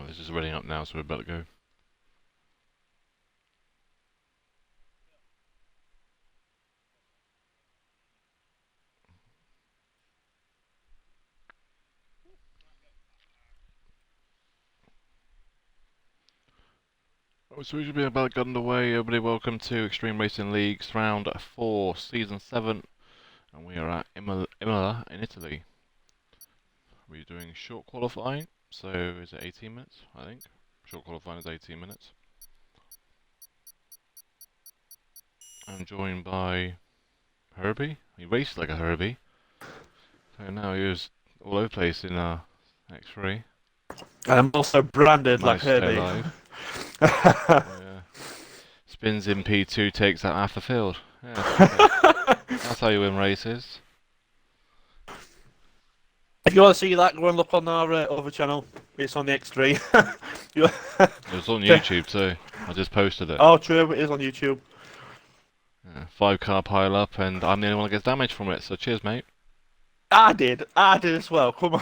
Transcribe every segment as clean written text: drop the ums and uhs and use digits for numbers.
Oh, it's just reading up now, so we're about to go. So we should be about to get underway. Everybody, welcome to Extreme Racing League's round 4, season 7, and we are at Imola in Italy. We're doing short qualifying, so is it 18 minutes? I think short qualifying is 18 minutes. I'm joined by Herbie. He raced like a Herbie, so now he was all over the place in X3. And I'm also branded like Nice to stay Herbie. alive. Yeah. Spins in P2, takes out half the field. Yeah, that's how you win races. If you want to see that, go and look on our other channel. It's on the X3. It was on YouTube too. I just posted it. Oh, true. It is on YouTube. Yeah, 5-car pile up, and I'm the only one that gets damage from it. So cheers, mate. I did as well. Come on.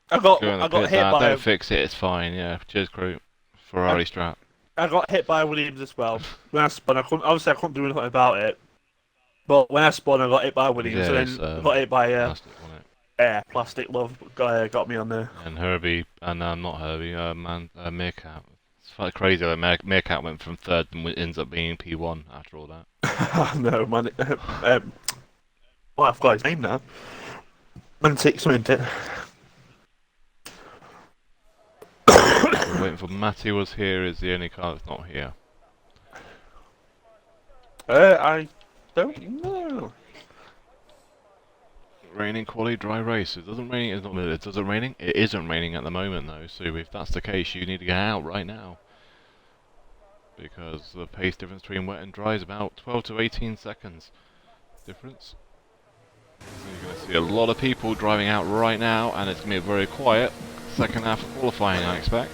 I got hit by. Don't fix it. It's fine. Yeah. Cheers, crew. Ferrari strap. I got hit by Williams as well. When I spun, I couldn't do anything about it. But when I spun, I got hit by Williams, Yeah, and then got hit by plastic, wasn't it? Plastic Love got me on there. And Herbie, and not Herbie, Meerkat. It's quite crazy that Meerkat went from 3rd and ends up being P1 after all that. No, man. Well, I've got his name now. Man, 6 minutes. We're waiting for Matty was here. Is the only car that's not here. I don't know. Raining quality dry race. It doesn't rain. It's not that it doesn't raining. It isn't raining at the moment though. So if that's the case, you need to get out right now because the pace difference between wet and dry is about 12 to 18 seconds difference. So you're going to see a lot of people driving out right now, and it's going to be a very quiet second half of qualifying, I expect.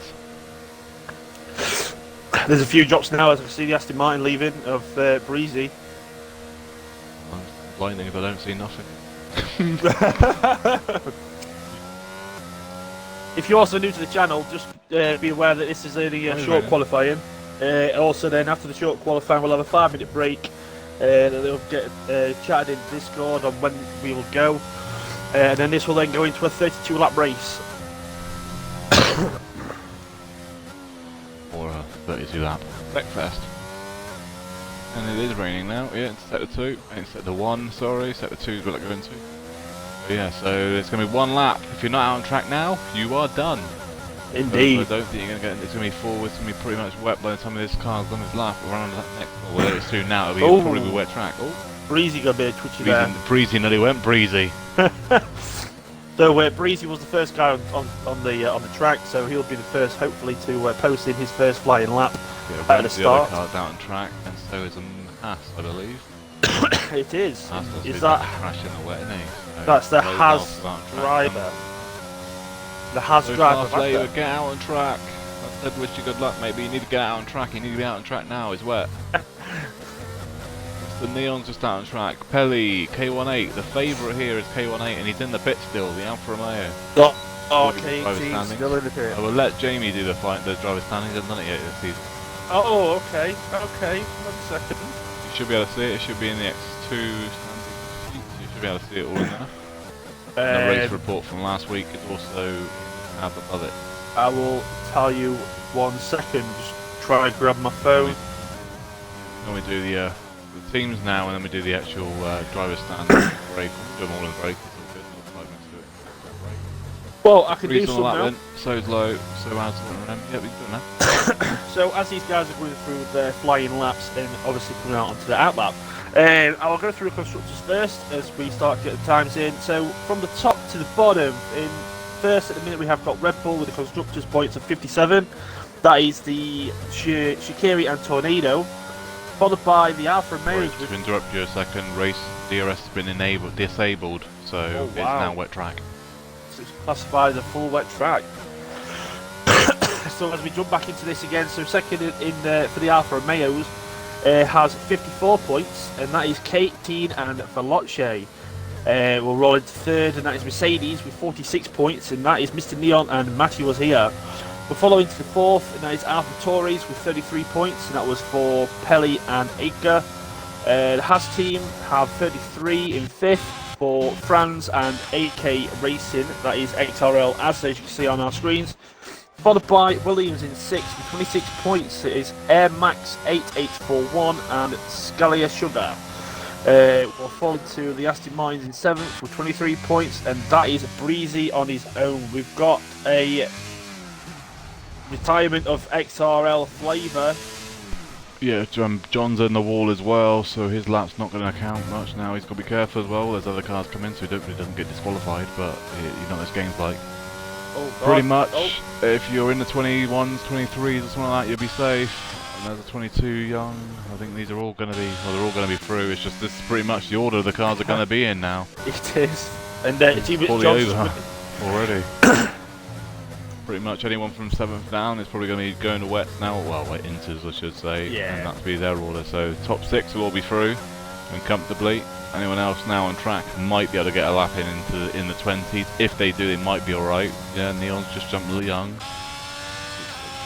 There's a few drops now as I see the Aston Martin leaving of Breezy. I'm blinding if I don't see nothing. If you're also new to the channel, just be aware that this is only short qualifying. Also, then after the short qualifying, we'll have a 5-minute break. They'll get chatted in Discord on when we will go, and then this will then go into a 32-lap race. Or a 32-lap breakfast. And it is raining now. Yeah, it's sector 2. It's sector 1, sorry. Sector 2 is what I go into. But yeah, so it's going to be 1 lap. If you're not out on track now, you are done. Indeed. I don't think you're going to get. It's going to be forward. It's going to be pretty much wet by the time this car's done its lap. We're on that next. Well, whether it's soon now, it'll probably be wet track. Oh, Breezy got a bit of twitchy there. Breezy nearly went breezy. So Breezy was the first guy on the track, so he'll be the first, hopefully, to post in his first flying lap at the start. The other car's out on track, and so is a Haas, I believe. It is. Is that crash in the wet, isn't he? So that's the Haas driver. The Haas driver. Later, get out on track. I said, wish you good luck, mate. But you need to get out on track. You need to be out on track now. It's wet. The Neon's just out on track. Pelly, K18. The favourite here is K18, and he's in the pit still. The Alfa Romeo. Okay, he's still in the pit. I will let Jamie do the driver standing. He hasn't done it yet this season. Oh, okay. 1 second. You should be able to see it. It should be in the X2 standing. You should be able to see it all in there. And the race report from last week is also in the tab above it. I will tell you 1 second. Just try and grab my phone. Then we do the teams now, and then we do the actual driver stand break. We'll do them all in break. It's all good. We'll 5 minutes to do it. Well, I can do Reasonable some now. Then. So's low. So how's it around? Yeah, we can do that. So as these guys are going through their flying laps and obviously coming out onto the outlap, I will go through the constructors first as we start getting times in. So from the top to the bottom, in first at the minute we have got Red Bull with the constructors points of 57. That is the Shikiri and Tornado, followed by the Alfa Romeo. To interrupt you a second, race DRS has been disabled, so it's now wet track. So it's classified as a full wet track. So as we jump back into this again, so second for the Alfa Romeos has 54 points, and that is K18 and Veloce. We'll roll into third, and that is Mercedes with 46 points, and that is Mr. Neon and Matthew was here. We're following to the fourth, and that is Alpha Tories with 33 points, and that was for Pelly and Edgar. The Haas team have 33 in fifth for Franz and AK Racing, that is XRL, as you can see on our screens. Followed by Williams in sixth with 26 points. It is Air Max 8841 and Scalia Sugar. We're followed to the Aston Mines in seventh with 23 points, and that is Breezy on his own. We've got a retirement of XRL Flavour. Yeah, John's in the wall as well, so his lap's not going to count much now. He's got to be careful as well. There's other cars come in, so he doesn't get disqualified, but you know what this game's like. Oh, pretty much, if you're in the 21s, 23s or something like that, you'll be safe. And there's a 22 young. I think these are all going to be, well, they're all going to be through. It's just this is pretty much the order the cars are going to be in now. It is. And it's even over already. Pretty much anyone from 7th down is probably going to be going to wets now. Well, wet inters, I should say. Yeah. And that's be their order. So top 6 will all be through and comfortably. Anyone else now on track might be able to get a lap in the 20s. If they do, they might be alright. Yeah, Neon's just jumped young.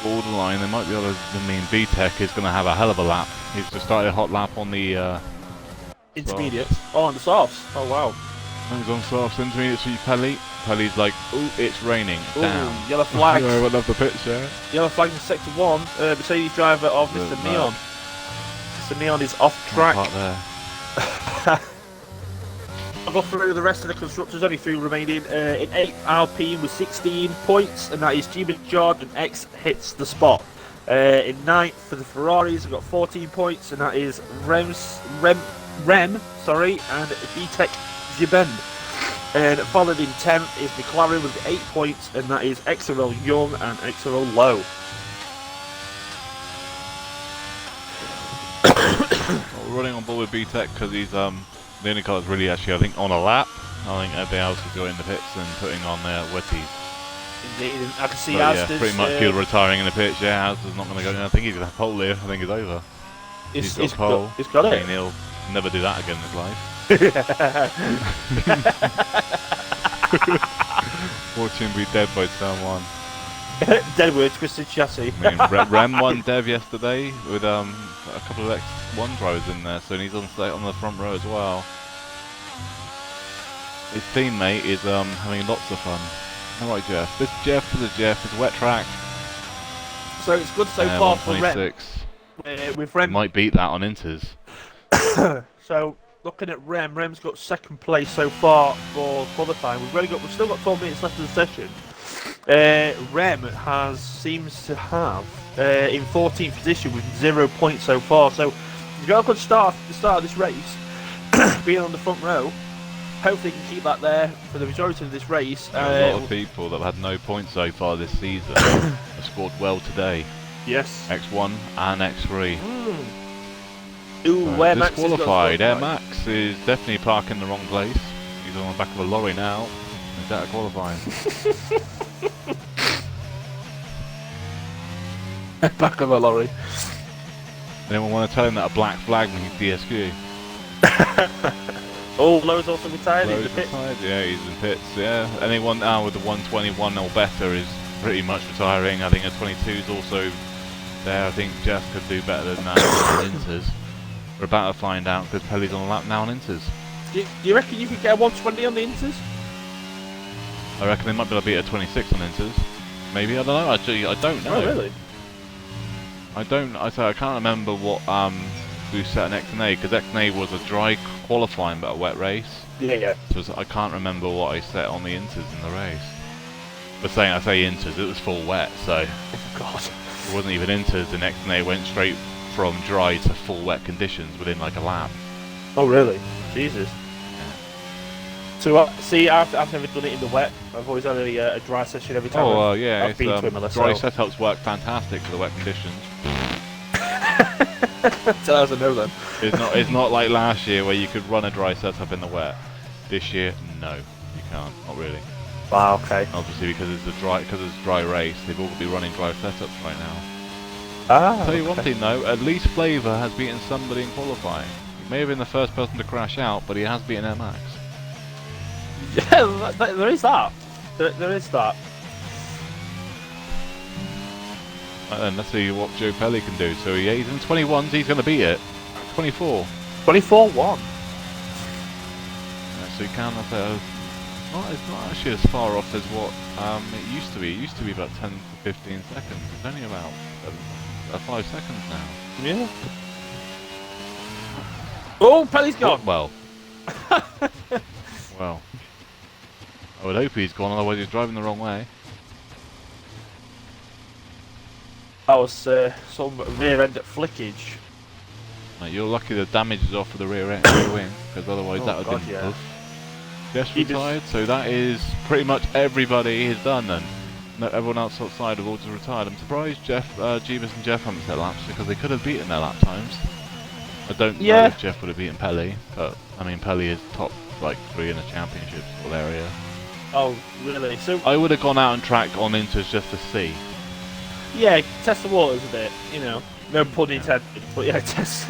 Borderline, they might be able to. I mean, VTech is going to have a hell of a lap. He's just started a hot lap on the intermediates. Oh, on the softs. Oh wow. He's on softs, intermediates for Pelly. Pelly's like, ooh, it's raining. Ooh, down. Yellow flag. I would love the pitch, yeah. Yellow flag in sector 1. Mercedes driver of Mr. Neon. Mr. Neon is off track. There. I'll go through the rest of the constructors, only 3 remaining. In 8th, Alpine with 16 points, and that is Jimmy Jordan X hits the spot. In 9th, for the Ferraris, we've got 14 points, and that is Rem, and VTech Zibend. And followed in 10th is McLaren with 8 points, and that is XRL Young and XRL Low. Well, we're running on board with VTech because he's the only car that's really actually, I think, on a lap. I think everything else is going in the pits and putting on their wetties. Indeed, I can see But Asda's... yeah, pretty much people retiring in the pitch. Yeah, Asda's not going to go in. I think he's going to have pole here. I think it's over. He's got pole. He's got it. He'll never do that again in his life. Watch him be dead by someone. Dead with a twisted chassis. I mean, Rem won Dev yesterday with a couple of X1 drivers in there, so he's on the front row as well. His teammate is having lots of fun. Alright, Jeff. This is Jeff. It's a wet track. So it's good so far for Rem. With Rem, might beat that on Inters. So looking at Rem's got 2nd place so far for qualifying. We've still got 12 minutes left of the session. Rem seems to have in 14th position with 0 points so far. So he's got a good start at the start of this race, being on the front row. Hopefully he can keep that there for the majority of this race. A lot of people that have had no points so far this season have scored well today. Yes. X1 and X3. Ooh, Air Max disqualified. Air Max is definitely parking the wrong place. He's on the back of a lorry now. He's out of qualifying. Back of a lorry. Anyone want to tell him that a black flag means DSQ? Oh, Lowe's also retired. Lowe's retired. Yeah, he's in pits. Yeah, anyone now with the 121 or better is pretty much retiring. I think a 22 is also there. I think Jeff could do better than that on Inters. We're about to find out because Pelly's on the lap now on Inters. Do you reckon you could get a 120 on the Inters? I reckon they might be able to beat a 26 on Inters. Maybe, I don't know. Actually, I don't know. Oh, really? I can't remember what we set an X&A because X&A was a dry qualifying but a wet race. Yeah. So I can't remember what I set on the Inters in the race. But I say Inters, it was full wet, so Oh God. It wasn't even Inters. And X&A went straight from dry to full wet conditions within like a lap. Oh really? Jesus. So see, I've never done it in the wet. I've always had a dry session every time. Oh yeah, I've been to Imola, dry setups work fantastic for the wet conditions. Tell us I know then. It's not like last year where you could run a dry setup in the wet. This year, no, you can't. Not really. Wow. Okay. Obviously, because it's a dry race, they've all got to be running dry setups right now. I'll tell you one thing though, at least Flavour has beaten somebody in qualifying. He may have been the first person to crash out, but he has beaten Air Max. Yeah, there is that. There is that. And let's see what Joe Pelly can do. So yeah, he's in 21s, he's going to beat it. 24. 24-1. Yeah, so he can have it's not actually as far off as what it used to be. It used to be about 10 to 15 seconds. It's only about 5 seconds now. Yeah. Oh, Pelly's gone. Well. Well. I would hope he's gone, otherwise he's driving the wrong way. That was some rear end flickage. Mate, you're lucky the damage is off of the rear wing, because otherwise that would have been yeah. Jeff's retired, so that is pretty much everybody is done then. No, everyone else outside have all just retired. I'm surprised Jeebus and Jeff haven't set laps, because they could have beaten their lap times. I don't know if Jeff would have beaten Pelly, but I mean Pelly is top like 3 in the championship sort of area. Oh, really? So I would have gone out and tracked on Inters just to see. yeah, test the waters a bit. You know, no pun intended, but yeah, test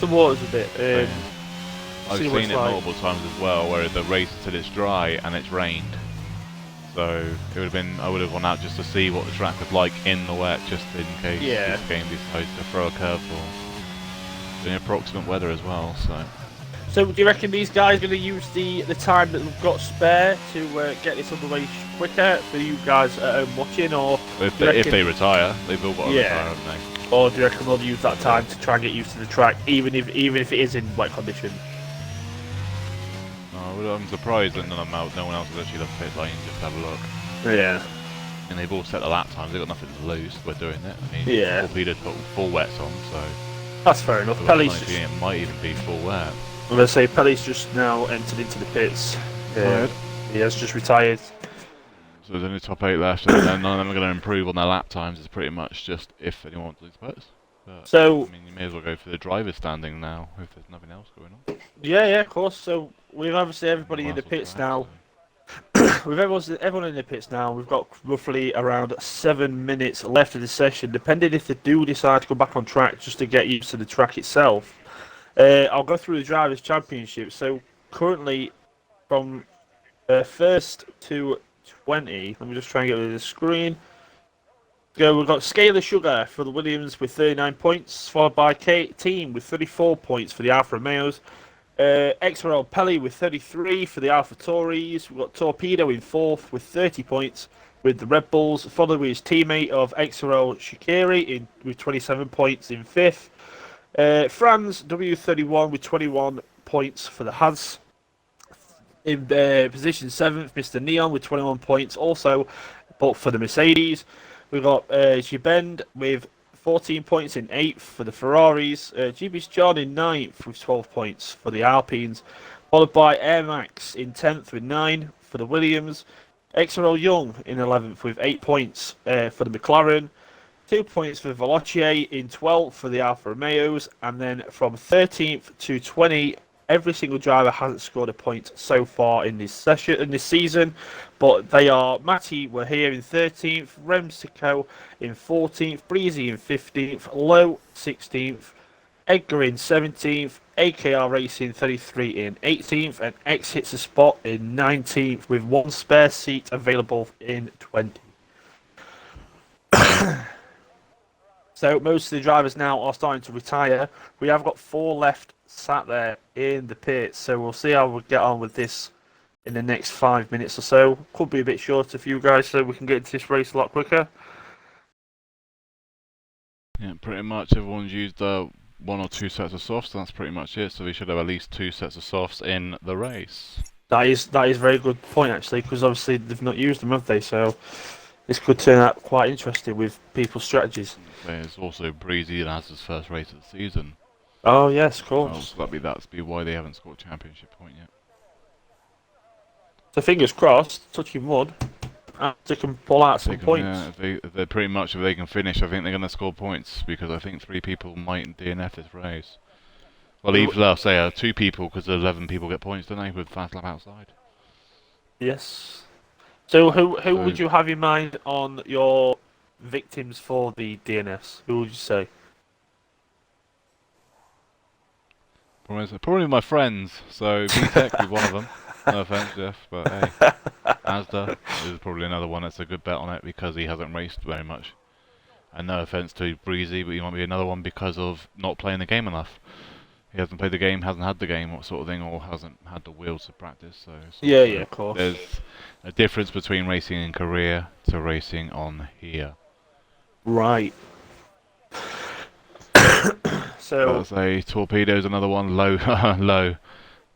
the waters a bit. I've seen it multiple times as well, where the race until it's dry and it's rained. So it would have been, I would have gone out just to see what the track was like in the wet, just in case this game decides to throw a curveball. In approximate weather as well, so. So do you reckon these guys are going to use the time that they've got spare to get this underway quicker for you guys at home watching, or if they retire, they've all got to retire, haven't they? Or do you reckon they'll use that time to try and get used to the track, even if it is in wet conditions? I'm surprised that no one else has actually left pit lane just to have a look. Yeah. And they've all set the lap times, they've got nothing to lose, we're doing it. I mean, yeah. Peter's put full wets on, so. That's fair enough. Pelly's just, it might even be full wet. I'm going to say Pelly's just now entered into the pits. He has just retired. So there's only top 8 left, and none of them are going to improve on their lap times. It's pretty much just if anyone wants to lose pits. But, so, I mean, you may as well go for the driver's standing now, if there's nothing else going on. Yeah, of course. So we've obviously everybody in the pits now. With everyone in the pits now, we've got roughly around 7 minutes left of the session, depending if they do decide to go back on track just to get used to the track itself. I'll go through the Drivers' Championship. So currently, from 1st to 20, let me just try and get rid of the screen. So we've got Scalar Sugar for the Williams with 39 points, followed by Team with 34 points for the Alfa Romeos. XRL Pelly with 33 for the Alpha Tauris. We've got Torpedo in 4th with 30 points with the Red Bulls, followed with his teammate of XRL Shikiri with 27 points in 5th. Franz W31 with 21 points for the Haas. In position 7th, Mr. Neon with 21 points also, but for the Mercedes. We've got Gibend with 14 points in 8th for the Ferraris. GB's John in 9th with 12 points for the Alpines. Followed by Air Max in 10th with 9 for the Williams. XRL Young in 11th with 8 points for the McLaren. 2 points for Veloce in 12th for the Alfa Romeos. And then from 13th to 20, every single driver hasn't scored a point so far in this season, but they are Matty were here in 13th, Remsico in 14th, Breezy in 15th, Low 16th, Edgar in 17th, AKR Racing 33 in 18th, and X hits a spot in 19th with one spare seat available in 20. So most of the drivers now are starting to retire. We have got 4 left sat there in the pits, so we'll see how we get on with this in the next 5 minutes or so. Could be a bit shorter for you guys, so we can get into this race a lot quicker. Yeah, pretty much everyone's used 1 or 2 sets of softs, so that's pretty much it. So we should have at least 2 sets of softs in the race. That is a very good point actually, because obviously they've not used them, have they? So this could turn out quite interesting with people's strategies. It's also Breezy and has his first race of the season. Oh yes, of course. So that'd be why they haven't scored a championship point yet. So fingers crossed, touching wood, they can pull out some points. Yeah, if they pretty much, if they can finish, I think they're going to score points, because I think 3 people might DNF this race. Well, even I'll say 2 people, because 11 people get points, don't they, with fast lap outside. Yes. So who would you have in mind on your victims for the DNS? Who would you say? Probably my friends, so B-Tech be one of them. No offense, Jeff, but hey, Asda is probably another one that's a good bet on it because he hasn't raced very much. And no offense to Breezy, but he might be another one because of not playing the game enough. He hasn't played the game, hasn't had the game, or sort of thing, or hasn't had the wheels to practice. So Yeah, also yeah, of course. there's a difference between racing in Korea to racing on here. Right. But So I'd say Torpedo's another one. Low, low.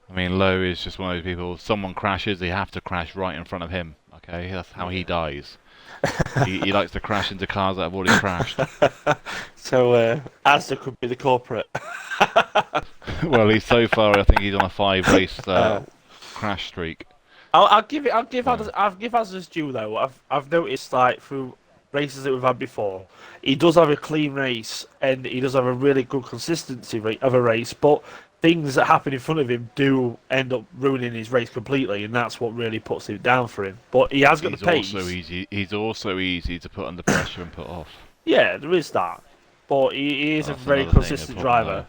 I mean, Low is just one of those people. If someone crashes, they have to crash right in front of him. Okay, that's how he dies. He likes to crash into cars that have already crashed. so Asda could be the corporate. Well, he's so far. I think he's on a 5 race crash streak. I'll give it. So, I'll give Asda's due though. I've noticed like through races that we've had before, he does have a clean race and he does have a really good consistency of a race. But things that happen in front of him do end up ruining his race completely, and that's what really puts it down for him. But he has got the pace. He's also easy to put under pressure and put off. Yeah, there is that. But he is a That's very another thing, consistent the problem,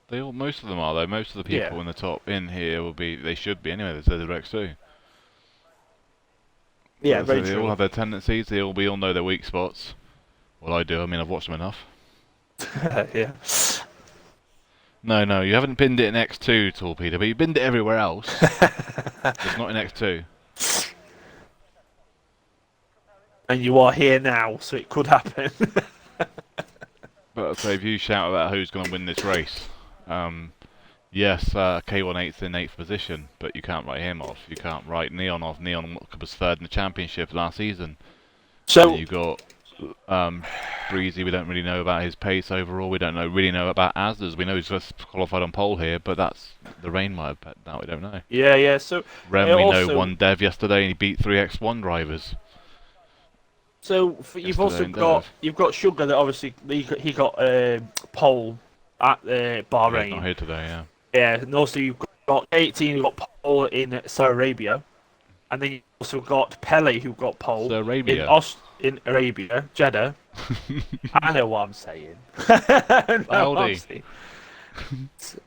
driver. Most of them are though. Most of the people Yeah. in the top in here will be. They should be anyway. There's the Rex too. Yeah, So very they true. all have their tendencies. We all know their weak spots. Well, I do. I mean, I've watched them enough. Yeah. No, you haven't binned it in X2, Torpedo, but you binned it everywhere else. Just not in X2. And you are here now, so it could happen. But so if you shout about who's going to win this race, yes, K18's in 8th position, but you can't write him off. You can't write Neon off. Neon was 3rd in the championship last season. So And you got Breezy. We don't really know about his pace overall. We don't really know about Asda's. We know he's just qualified on pole here, but that's the rain might have bet that. We don't know. yeah. So Rem, we also, know won Dev yesterday, and he beat 3x1 drivers. You've also got Sugar that obviously he got pole at Yeah, he's Bahrain. not here today. Yeah. Yeah, and also you've got 18 who got pole in Saudi Arabia, and then you also got Pele who got pole So Arabia. in Arabia, Jeddah. I know what I'm saying. I know what I'm Audi. saying.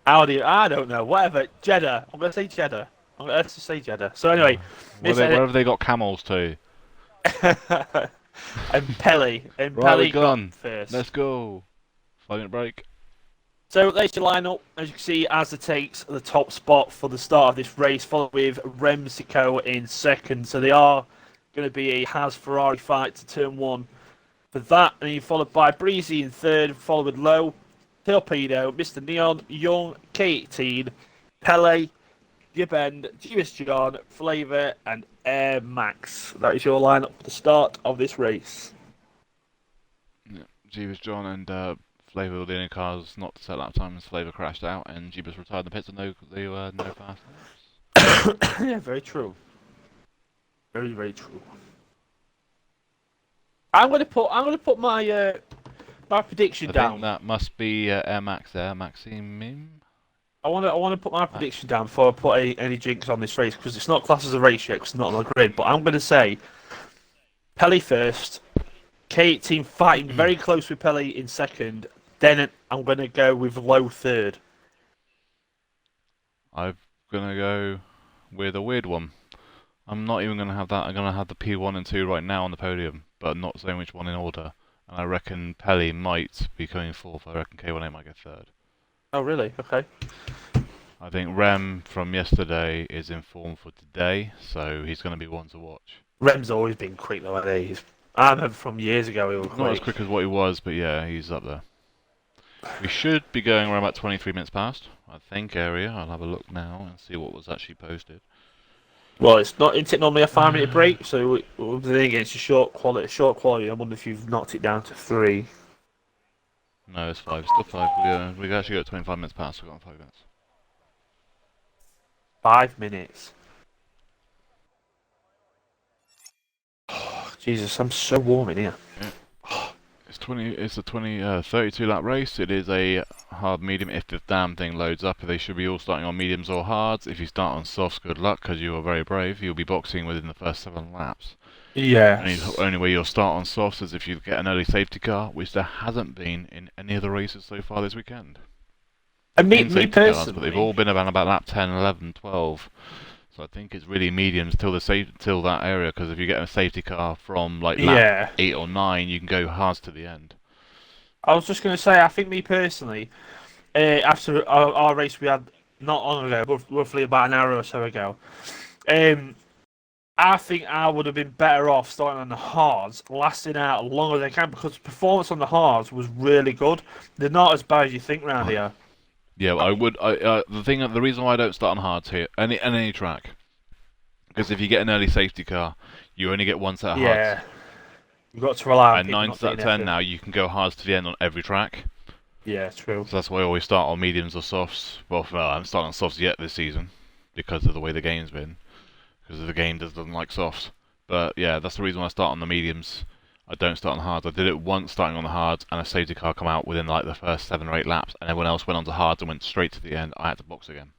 Audi, I don't know. Whatever. Jeddah. I'm gonna say Jeddah. Let's just say Jeddah. So anyway, Where have they got camels to? and Pele Right, Pele we're gone. got first. Let's go. 5-minute break. So there's your lineup. As you can see, Asda takes the top spot for the start of this race, followed with Remsico in second. So they are going to be a Haas Ferrari fight to turn one for that. And then followed by Breezy in third, followed with Low, Torpedo, Mr. Neon, Young, K18, Pele, Gibbend, Jewish John, Flavor, and Air Max. That is your lineup for the start of this race. Yeah. Jeebus John and Flavor were the only cars not to set lap time as Flavor crashed out, and Jeebus retired in the pits with no fast laps. Yeah, very true. Very, very true. I'm gonna put my my prediction I down. think that must be Air Max there, Maximum. I wanna put my prediction down before I put any jinx on this race because it's not classed as a race yet 'cause it's not on the grid. But I'm gonna say Pele first, K18 fighting very close with Pele in second. Then I'm gonna go with Low third. I'm gonna go with a weird one. I'm not even gonna have that. I'm gonna have the P1 and 2 right now on the podium, but not saying which one in order. And I reckon Pele might be coming fourth. I reckon K18 might get third. Oh really? Okay. I think Rem from yesterday is in form for today, so he's gonna be one to watch. Rem's always been quick though. I remember from years ago he was quick. Not as quick as what he was, but yeah, he's up there. We should be going around about 23 minutes past, I think, area. I'll have a look now and see what was actually posted. Well, it's not. Isn't it normally a 5-minute break? So then again, it's a short quality. I wonder if you've knocked it down to 3. No, it's 5. Still 5. We actually got 25 minutes past. We've got 5 minutes. 5 minutes. Oh, Jesus, I'm so warm in here. Yeah. It's a 32 lap race. It is a hard medium if the damn thing loads up. They should be all starting on mediums or hards. If you start on softs, good luck because you are very brave. You'll be boxing within the first 7 laps. Yeah. Only way you'll start on softs is if you get an early safety car, which there hasn't been in any of the races so far this weekend. And me, in me safety cars, but they've personally, all been around about lap 10, 11, 12. So I think it's really mediums till that area, because if you get a safety car from like lap yeah. 8 or 9, you can go hards to the end. I was just going to say, I think me personally, after our race we had not long ago, but roughly about an hour or so ago, um, I think I would have been better off starting on the hards, lasting out as long as they can, because performance on the hards was really good. They're not as bad as you think round here. Yeah, I would. The reason why I don't start on hards here, any track, because if you get an early safety car, you only get one set of hards. Yeah, you've got to rely on And people 9 not out of doing 10 anything. now, you can go hards to the end on every track. Yeah, true. So that's why I always start on mediums or softs. Well, I haven't started on softs yet this season because of the way the game's been. Because the game doesn't like softs. But yeah, that's the reason why I start on the mediums. I don't start on hards. I did it once starting on the hards, and a safety car come out within like the first 7 or 8 laps, and everyone else went on to hards and went straight to the end. I had to box again.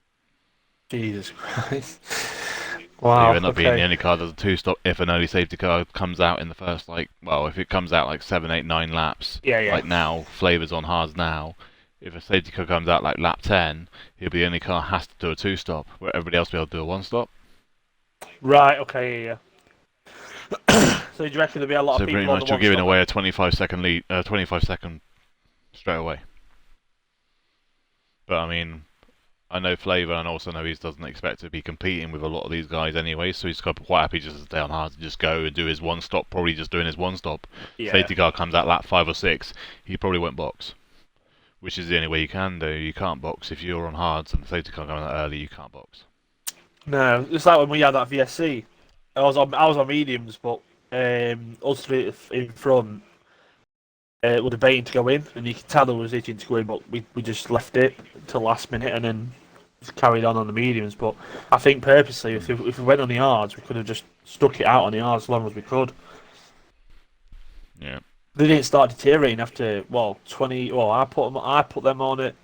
Jesus Christ. So you Wow. end up being the Okay. only car that does a 2-stop if an early safety car comes out in the first, like, well, if it comes out like 7, 8, 9 laps, Yeah, yeah. like now, Flavor's on hards now. If a safety car comes out like lap 10, he'll be the only car has to do a 2-stop, where everybody else will be able to do a 1-stop. Right. Okay. Yeah. Yeah. So do you reckon there'll be a lot of So pretty people on the much you're one giving stop away then? a 25-second lead, 25-second straight away. But I mean, I know Flavor, and also know he doesn't expect to be competing with a lot of these guys anyway, so he's quite happy just to stay on hard, to just go and do his 1-stop, probably just doing his 1-stop. Yeah. Safety car comes out lap 5 or 6, he probably won't box. Which is the only way you can do. You can't box if you're on hards and the safety car coming out early, you can't box. No, it's like when we had that VSC. I was on mediums, but us three in front were debating to go in, and you could tell there was itching to go in, but we just left it till last minute and then just carried on the mediums. But I think purposely, if we went on the yards, we could have just stuck it out on the yards as long as we could. Yeah. They didn't start deteriorating after 20. Well, I put them on it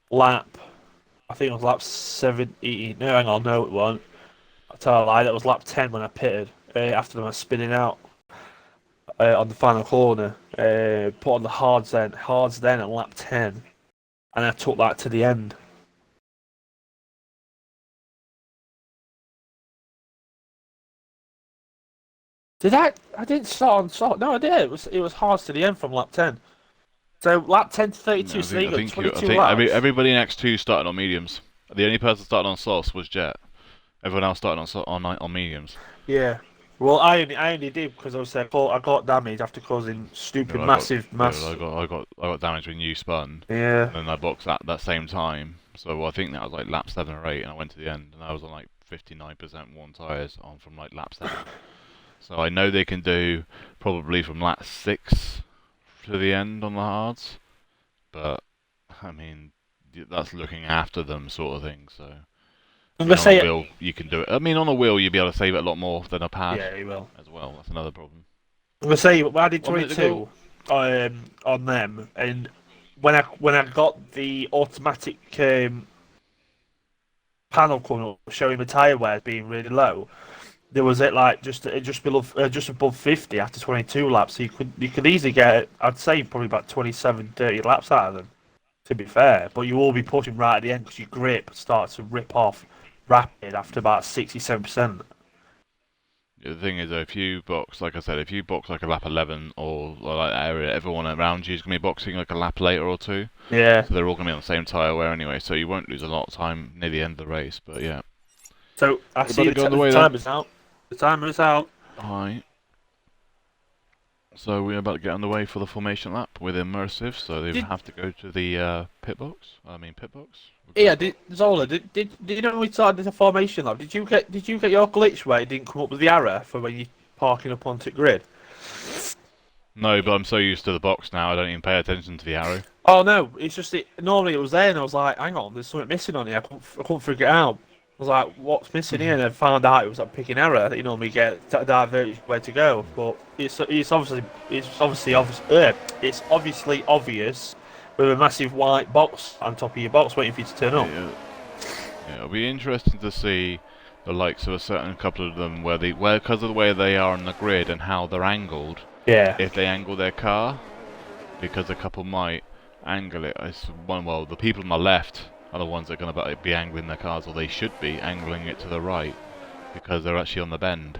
lap. I think it was lap 70. No, hang on, no, it wasn't. I tell a lie. That was lap 10 when I pitted after them spinning out on the final corner. Put on the hards then at lap 10, and I took that to the end. Did I? I didn't start on soft. No, I did. It was hards to the end from lap 10. So lap 10 to No, 32. So you got I 22 think laps. everybody in X2 started on mediums. The only person started on softs was Jet. Everyone else started on mediums. Yeah. Well, I only did because I got damage after causing stupid, No, massive, I got damage when you spun, Yeah. and then I boxed at that same time. So I think that was like lap 7 or 8, and I went to the end, and I was on like 59% worn tyres on from like lap 7. So I know they can do probably from lap 6 to the end on the hards, but I mean that's looking after them sort of thing. So I I'm mean gonna on a say it. wheel you can do it. I mean on a wheel you'll be able to save it a lot more than a pad Yeah, you will. as well. That's another problem. I'm gonna say I did 1 minute to go. 22 on them, and when I got the automatic panel coming up showing the tyre wear being really low, there was it like just below just above 50 after 22 laps. So you could easily get, I'd say, probably about 27, 30 laps out of them. To be fair, but you will be pushing right at the end because your grip starts to rip off rapid after about 67%. The thing is, though, if you box, like I said, if you box like a lap 11 or like that area, everyone around you is going to be boxing like a lap later or two. Yeah. So they're all going to be on the same tyre wear anyway, so you won't lose a lot of time near the end of the race. But yeah. So I We see better the, go on the the way then. timer's out. The timer's out. Hi. So we're about to get underway for the formation lap with immersive, so they Did, have to go to the pit box. Pit box. yeah, Zola, did you know when we started the formation lap? Did you get your glitch where it didn't come up with the arrow for when you're parking up onto grid? No, but I'm so used to the box now, I don't even pay attention to the arrow. Oh no, it's just normally it was there, and I was like, hang on, there's something missing on here. I couldn't figure it out. I was like, what's missing here? And I found out it was like picking error that you normally get to divert where to go. But it's obviously obvious with a massive white box on top of your box waiting for you to turn up. Yeah, it'll be interesting to see the likes of a certain couple of them where because of the way they are on the grid and how they're angled, Yeah. if they angle their car, because a couple might, angle it. Well, the people on the left are the ones that are going to be angling their cars, or they should be angling it to the right, because they're actually on the bend.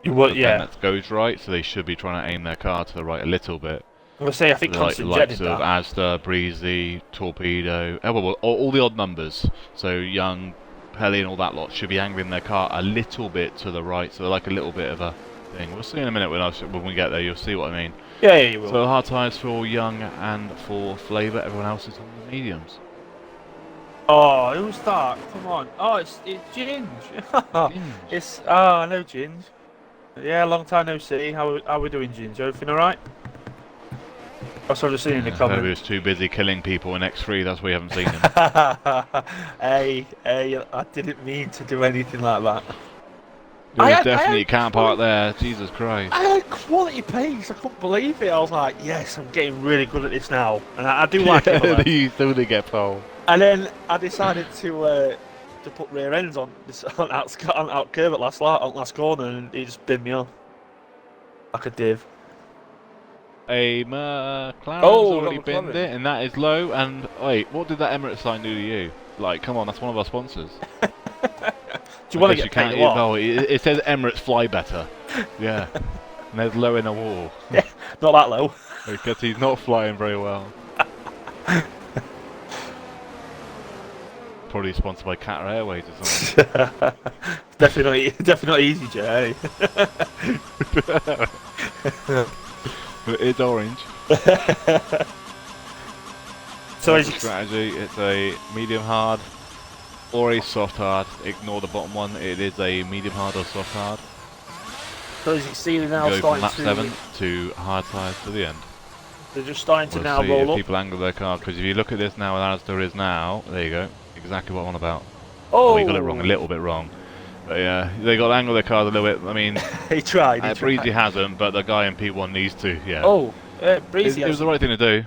You would, The yeah. bend that goes right, so they should be trying to aim their car to the right a little bit. I'm gonna say I think So Constant like Jet likes did of that. Asda, Breezy, Torpedo, well, all the odd numbers. So Young, Pelly, and all that lot should be angling their car a little bit to the right, so they're like a little bit of a thing. We'll see in a minute when we get there. You'll see what I mean. Yeah, you will. So hard tyres for Young and for Flavour. Everyone else is on the mediums. Oh, who's that? Come on. Oh, it's Ginge. It's I know Ginge. Yeah, long time no see. How we doing, Ginge? Everything all right? I saw just seeing in the He comments. was too busy killing people in X3. That's why you haven't seen him. Hey, I didn't mean to do anything like that. You can't park there. Jesus Christ. I had quality pace. I couldn't believe it. I was like, yes, I'm getting really good at this now, and I do like it. You still did get pole. And then I decided to put rear ends on this on out curve at last corner, and it just binned me off like a div. A McLaren's Oh, already got binned McLaren. it, and that is low. And wait, what did that Emirates sign do to you? Like, come on, that's one of our sponsors. Do you want to get can't paid what? No, it says Emirates fly better. Yeah, and there's low in a wall. Not that low. Because he's not flying very well. Probably sponsored by Qatar Airways or something. definitely not easy, Jay. But it's orange. So That's the strategy. It's a medium hard or a soft hard. Ignore the bottom one. It is a medium hard or soft hard. as you can see, they're now Go from starting lap to 7 to hard tyres to the end. they're just starting to We'll now see roll if up. people angle their car, because if you look at this now, as there is now, there you go, exactly what I'm on about. Oh, We got it wrong, a little bit wrong. But yeah, they got to angle their cars a little bit. I mean, he tried. Breezy hasn't, but the guy in P1 needs to. Yeah. Oh, Breezy. It was the right thing to do.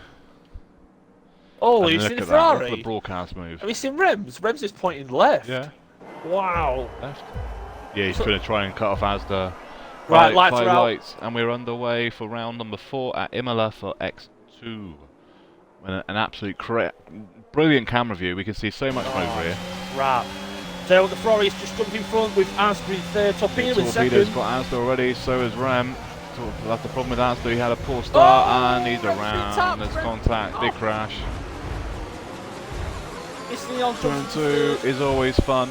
Oh, And you've look seen the at that, look at Ferrari? the broadcast move. Have you seen Rems? Rems is pointing left. Yeah. Wow. Left. Yeah, he's going to try and cut off Asda. Right, lights five are out. lights, and we're underway for round number 4 at Imola for X2. An absolute brilliant camera view. We can see so much over here. Right. So the Ferrari's just jumped in front with Asda in third, Torpedo in Torpedo's second. got Asda already, so is Rem. That's the problem with Asda. He had a poor start, and he's around. There's contact, big crash. It's the on Turn 2 is always fun.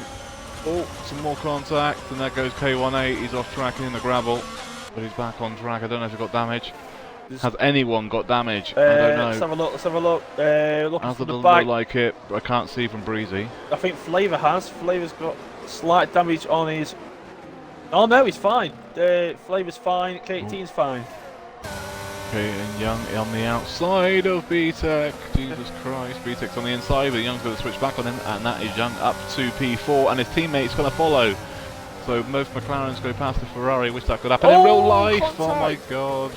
Oh, some more contact, and there goes K18. He's off track in the gravel, but he's back on track. I don't know if he got damage. Has anyone got damage? I don't know. Let's have a look. Let's have a look. Looking Asda from the doesn't back. look like it, but I can't see from Breezy. I think Flavour has. Flavour's got slight damage on his. Oh no, he's fine. Flavour's fine. K18's fine. Okay, and Young on the outside of B-Tech. Jesus Christ, B-Tech's on the inside, but Young's going to switch back on him, and that is Young up to P4, and his teammate's going to follow. So both McLarens go past the Ferrari, which that could happen in real life. Contact. Oh my God.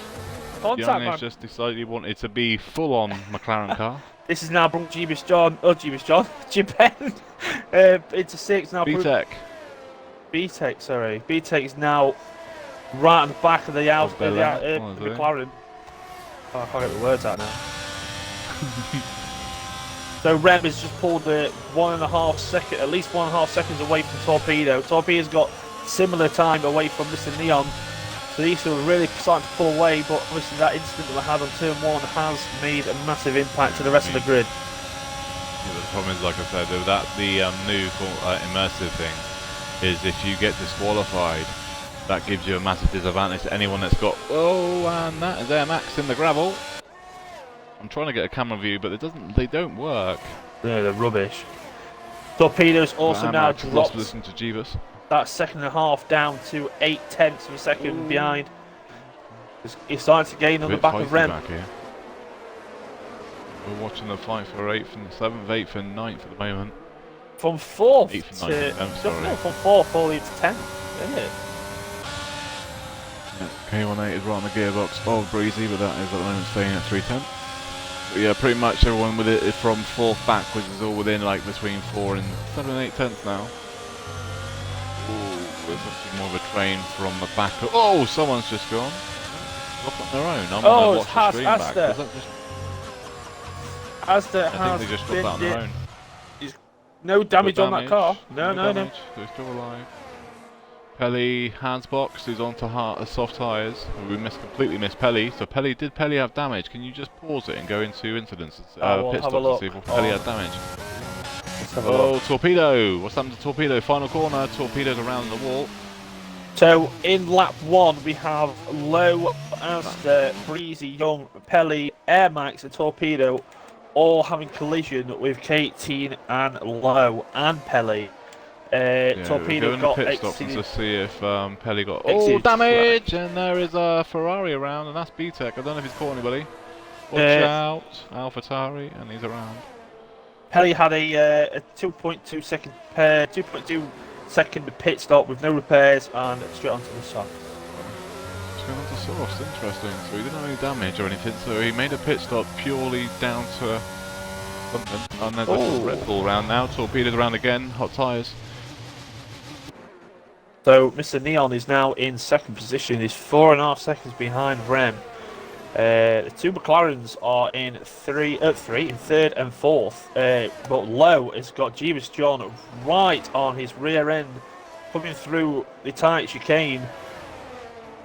Contact, Young man. has just decided he wanted to be full-on McLaren car. This is now brought Jeebus John. Jim Penn into 6 now. B-Tech. B-Tech, sorry. B-Tech is now right on the back of the McLaren. Oh, I can't get the words out now. So Rem has just pulled the 1.5 second, at least 1.5 seconds away from Torpedo. Torpedo's got similar time away from Mr. Neon. So these two are really starting to pull away, but obviously that incident that they had on turn 1 has made a massive impact to the rest of the grid. Yeah, the problem is, like I said, the new immersive thing is if you get disqualified, that gives you a massive disadvantage to anyone that's got. Oh, and that is Air Max in the gravel. I'm trying to get a camera view, but they don't work. Yeah, they're rubbish. Torpedo's also Air now Max has dropped lost to Jeebus. that 2.5 down to 0.8 of a second behind. He's starting to gain on the back of Rem. Back here. We're watching the fight for 8th and 7th, 8th and 9th at the moment. From 4th 8th and 9th, I'm sorry. no, from 4th all the way to 10th, isn't it? K18 is right on the gearbox of Breezy, but that is at the moment staying at 310. But yeah, pretty much everyone with it is from 4th backwards is all within like between 4 and 7 and 8 tenths now. Ooh, there's actually more of a train from the back. Oh, someone's just gone. Off on their own. I'm Oh, gonna it's watch the stream back. Asta. Is that just... Asda I think has they just dropped that on their own. no damage Got on that car. No. damage. They're still alive. Pelly hands box is onto soft tyres. We completely missed Pelly. So did Pelly have damage? Can you just pause it and go into incidents, We'll pit have a stops and look. see if Pelly had damage? Let's have a Oh, look. Torpedo! What's happened to Torpedo? Final corner. Torpedo's around the wall. So in lap 1 we have Low, Asda, Breezy, Young, Pelly, Air Max and Torpedo all having collision with K18 and Low and Pelly. Torpedo got pit stops exceeded. to see if Pelly got Exceeded damage, and there is a Ferrari around, and that's BTEC. I don't know if he's caught anybody. Watch out, AlphaTauri, and he's around. Pelly had a 2.2 second pit stop with no repairs and straight onto the soft. Just going on to softs, interesting. So he didn't have any damage or anything, so he made a pit stop purely down to something. And there's a Red Bull around now. Torpedoes around again, hot tyres. So Mr. Neon is now in second position. He's 4.5 seconds behind Rem. The two McLarens are in third and fourth. But Low has got Jeebus John right on his rear end, coming through the tight chicane.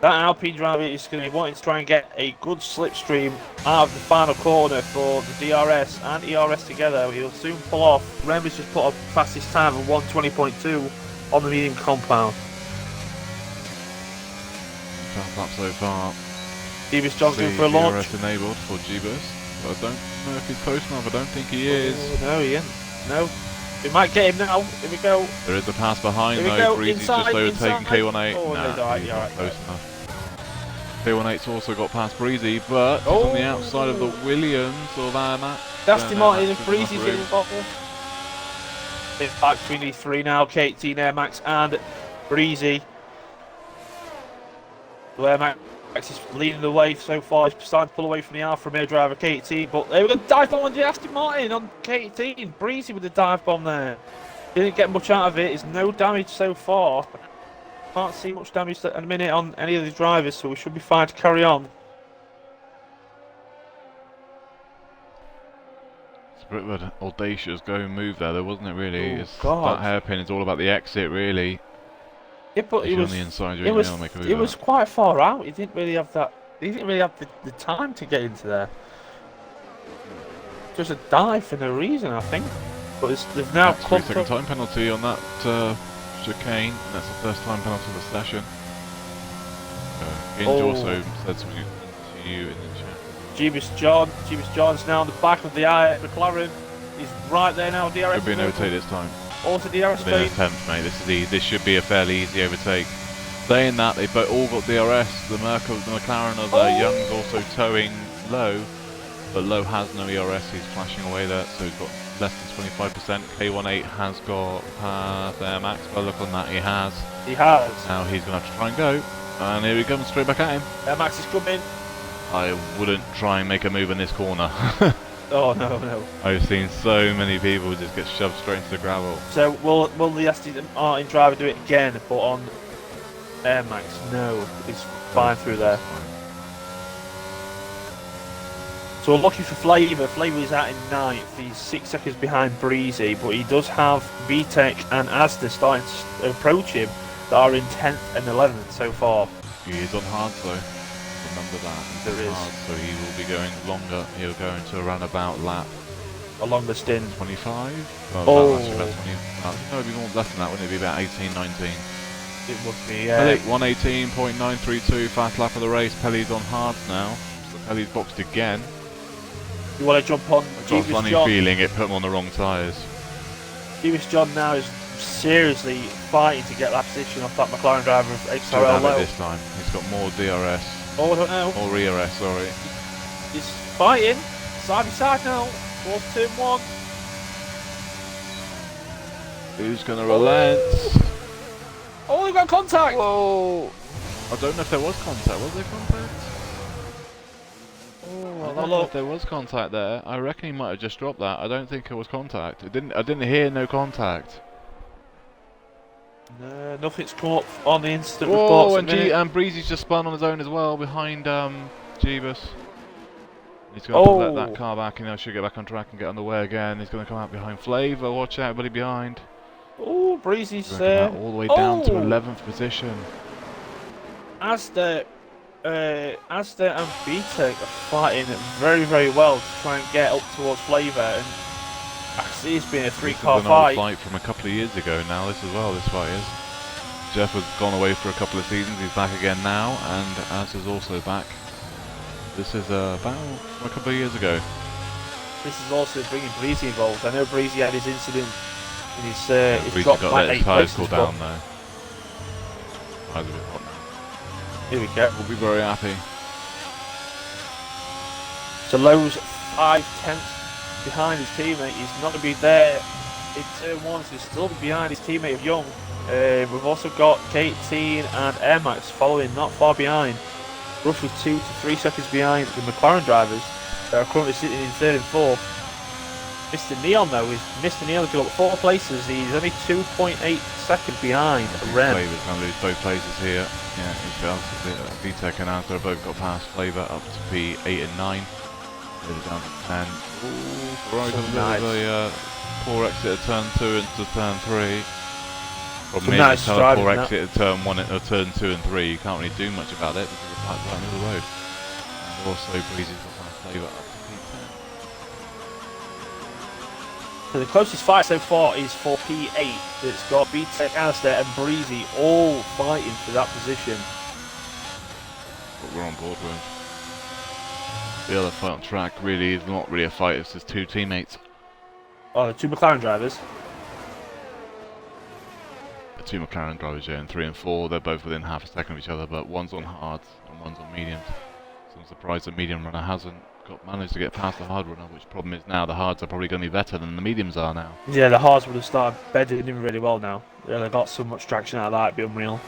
That Alpine driver is going to be wanting to try and get a good slipstream out of the final corner for the DRS and ERS together. He'll soon pull off. Rem has just put a fastest time of 1:20.2 on the medium compound. Lap so far. Jeebus John's going for a launch. DRS enabled for Jeebus. But I don't know if he's close enough. I don't think he is. No, he isn't. No. We might get him now. Here we go. There is a pass behind Here we though. go. Breezy's Inside, just overtaken inside. K18. Oh, nah, he's not right. close enough. K18's also got past Breezy, but he's on the outside of the Williams or that. Aston Martin and Breezy's getting involved. In fact, between these three now, K18, Air Max and Breezy. Air Max is leading the way so far. He's starting to pull away from the Alfa Romeo driver K18, but they were going to dive bomb on the Aston Martin on K18. Breezy with the dive bomb there. Didn't get much out of it. There's no damage so far. Can't see much damage at a minute on any of the drivers, so we should be fine to carry on. It's a bit of an audacious go move there, though, wasn't it? Really, God. That hairpin is all about the exit, really. Yeah, but if it you're was on the inside, it was quite far out. He didn't really have that. He didn't really have the time to get into there. Just a dive for no reason, I think. But they've now clumped 3 second time penalty on that chicane. That's the first time penalty of the session. Ginge also said something to you in the chat. Jeebus John's now on the back of the McLaren. He's right there now. DRS. Could be an overtake this time. Also DRS. Within an attempt, mate. This should be a fairly easy overtake. Saying that, they've all got DRS. The McLaren of Young's also towing Low, but Low has no ERS. He's flashing away there, so he's got less than 25%. K18 has got past Air Max. By look on that, he has. He has. Now he's going to have to try and go. And here he comes straight back at him. Air Max is coming. I wouldn't try and make a move in this corner. Oh no. I've seen so many people just get shoved straight into the gravel. So will the Aston Martin driver do it again, but on Air Max? No, he's fine through there. So we're looking for Flavour. Flavour is out in 9th. He's 6 seconds behind Breezy, but he does have VTEC and Asda starting to approach him that are in 10th and 11th so far. He is on hard though. Remember that. There is. So he will be going longer. He'll go into a roundabout lap. A longer stint. 25? Oh. That's about 20. No, it'd be more less than that, wouldn't it? It'd be about 18, 19. It would be, yeah. 118.932, fast lap of the race. Pelly's on hards now. So Pelly's boxed again. You want to jump on I've got a funny feeling it put him on the wrong tyres. Jeebus John now is seriously fighting to get that position off that McLaren driver of XRL Low. This time. He's got more DRS. Oh, I don't know. Or ERS, sorry. He's fighting. Side by side now. Fourth turn 1. Who's going to relent? Oh, they've got contact! Whoa! I don't know if there was contact. Was there contact? Oh, I don't know if there was contact there. I reckon he might have just dropped that. I don't think it was contact. I didn't hear no contact. No, nothing's come up on the instant reports. And Breezy's just spun on his own as well behind Jeebus. He's going to let that car back and he should get back on track and get on the way again. He's going to come out behind Flavor. Watch out, everybody behind. Oh, Breezy's all the way down to 11th position. Asda and BTEC are fighting very, very well to try and get up towards Flavor. And actually, it's been a three-car fight. Fight from a couple of years ago now. This as well. This fight is. Jeff has gone away for a couple of seasons. He's back again now, and Asda's also back. This is about a couple of years ago. This is also bringing Breezy involved. I know Breezy had his incident in his dropped like 8 places. Cool Down though. Tires a bit hot now. Here we go. We'll be very happy. So Lowe's 5/10 behind his teammate. He's not going to be there in turn 1, so he's still behind his teammate of Young. We've also got K18 and Air Max following not far behind, roughly 2 to 3 seconds behind the McLaren drivers that are currently sitting in 3rd and 4th. Mr. Neon though, Mr. Neon's got 4 places. He's only 2.8 seconds behind Ren. Flavor's going to lose both places here. Yeah, he's got VTEC and Asda both got past Flavor up to P8 and 9. Flavor down to 10. Ooh, right on the poor exit of turn 2 into turn 3. Problem is, nice poor exit of turn 1 or turn 2 and 3. You can't really do much about it because it's right in the middle of the road. And also Breezy's got past Flavor up to P10. So the closest fight so far is for P8. It's got BTEC, Asda and Breezy all fighting for that position. But we're on board with. The other fight on track really is not really a fight, it's just 2 teammates. Oh, the 2 McLaren drivers? The 2 McLaren drivers, yeah, in 3 and 4, they're both within half a second of each other, but one's on hards and one's on mediums. So I'm surprised the medium runner hasn't managed to get past the hard runner, which problem is now the hards are probably going to be better than the mediums are now. Yeah, the hards would have started bedding in really well now. Yeah, they got so much traction out of that, it'd be unreal.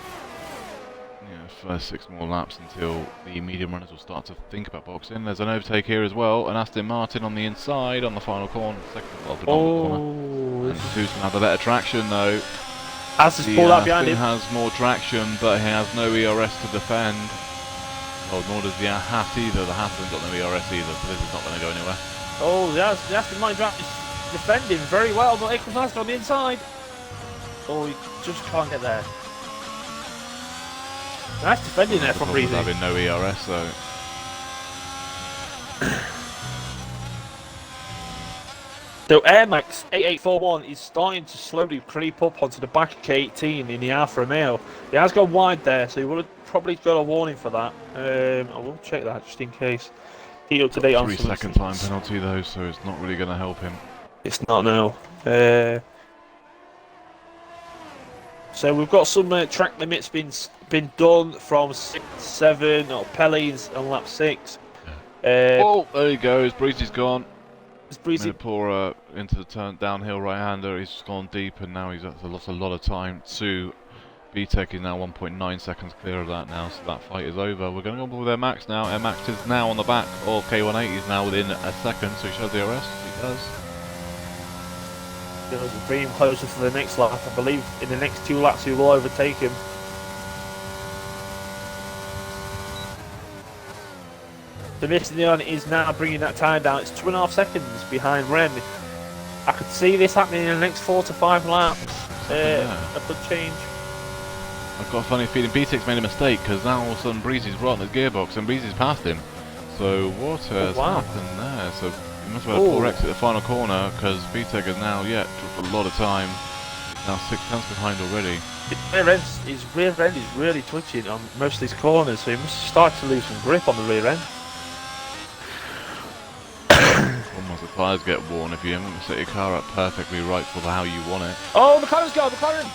Yeah, first 6 more laps until the medium runners will start to think about boxing. There's an overtake here as well, and Aston Martin on the inside on the final corner, corner. And who's going to have the better traction though? Aston's pulled out behind him. Has more traction, but he has no ERS to defend. Oh, nor does the Haas either. The Haas hasn't got no ERS either, so this is not going to go anywhere. Oh, the Aston Martin driver is defending very well, but here comes Aston on the inside. Oh, he just can't get there. Nice defending there from Breezy. Having no ERS though. So Air Max 8841 is starting to slowly creep up onto the back of K18 in the Alfa Romeo. He has gone wide there, so he would have probably got a warning for that. I will check that just in case. He up to date on 3 second time penalty though, so it's not really going to help him. It's not now. So we've got some track limits been done from 6 to 7 or Pelley's on lap 6. Oh, there he goes. Breezy's gone. Breezy pour into the turn downhill right-hander. He's gone deep and now he's lost a lot of time. BTEC is now 1.9 seconds clear of that now, so that fight is over. We're going to go with Air Max now. Air Max is now on the back of K18. He's now within a second, so he shows the arrest. He does. He'll bring him closer to the next lap. I believe in the next 2 laps he will overtake him. So Mr. Neon is now bringing that time down. It's 2.5 seconds behind Ren. I could see this happening in the next 4 to 5 laps. A good change. I've got a funny feeling BTEC's made a mistake because now all of a sudden Breezy's right on the gearbox and Breezy's passed him. So what has happened there? So he must have had a poor exit at the final corner because BTEC has now dropped a lot of time. He's now 6 tenths behind already. His rear end is really twitching on most of these corners, so he must start to lose some grip on the rear end. Almost the tyres get worn if you haven't set your car up perfectly right for how you want it. Oh, McLaren's gone! McLaren!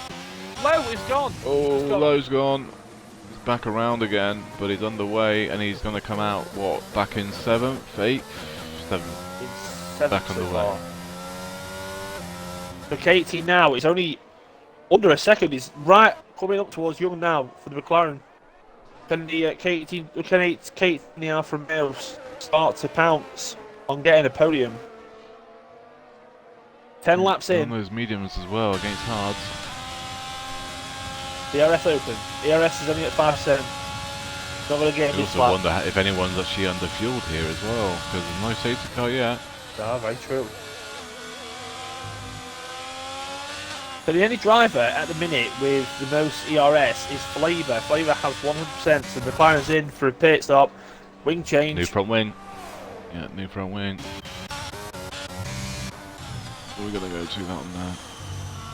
Lowe is gone! Oh, Lowe's gone. He's back around again, but he's underway and he's going to come out, back in 7th, 8th? 7th. Back on the way. For K18 now, it's only under a second. He's right coming up towards Young now for the McLaren. Can the K18 the Alfa Romeo start to pounce on getting a podium? 10 laps in. On those mediums as well against hards. The ERS open. ERS is only at 5%. Not going to get I this also lap. wonder if anyone's actually underfueled here as well, because there's no safety car yet. Ah, very true. So the only driver at the minute with the most ERS is Flavor. Flavor has 100%, so McLaren's in for a pit stop. Wing change. New front wing. Yeah, new front wing. So we're gonna go to that one there.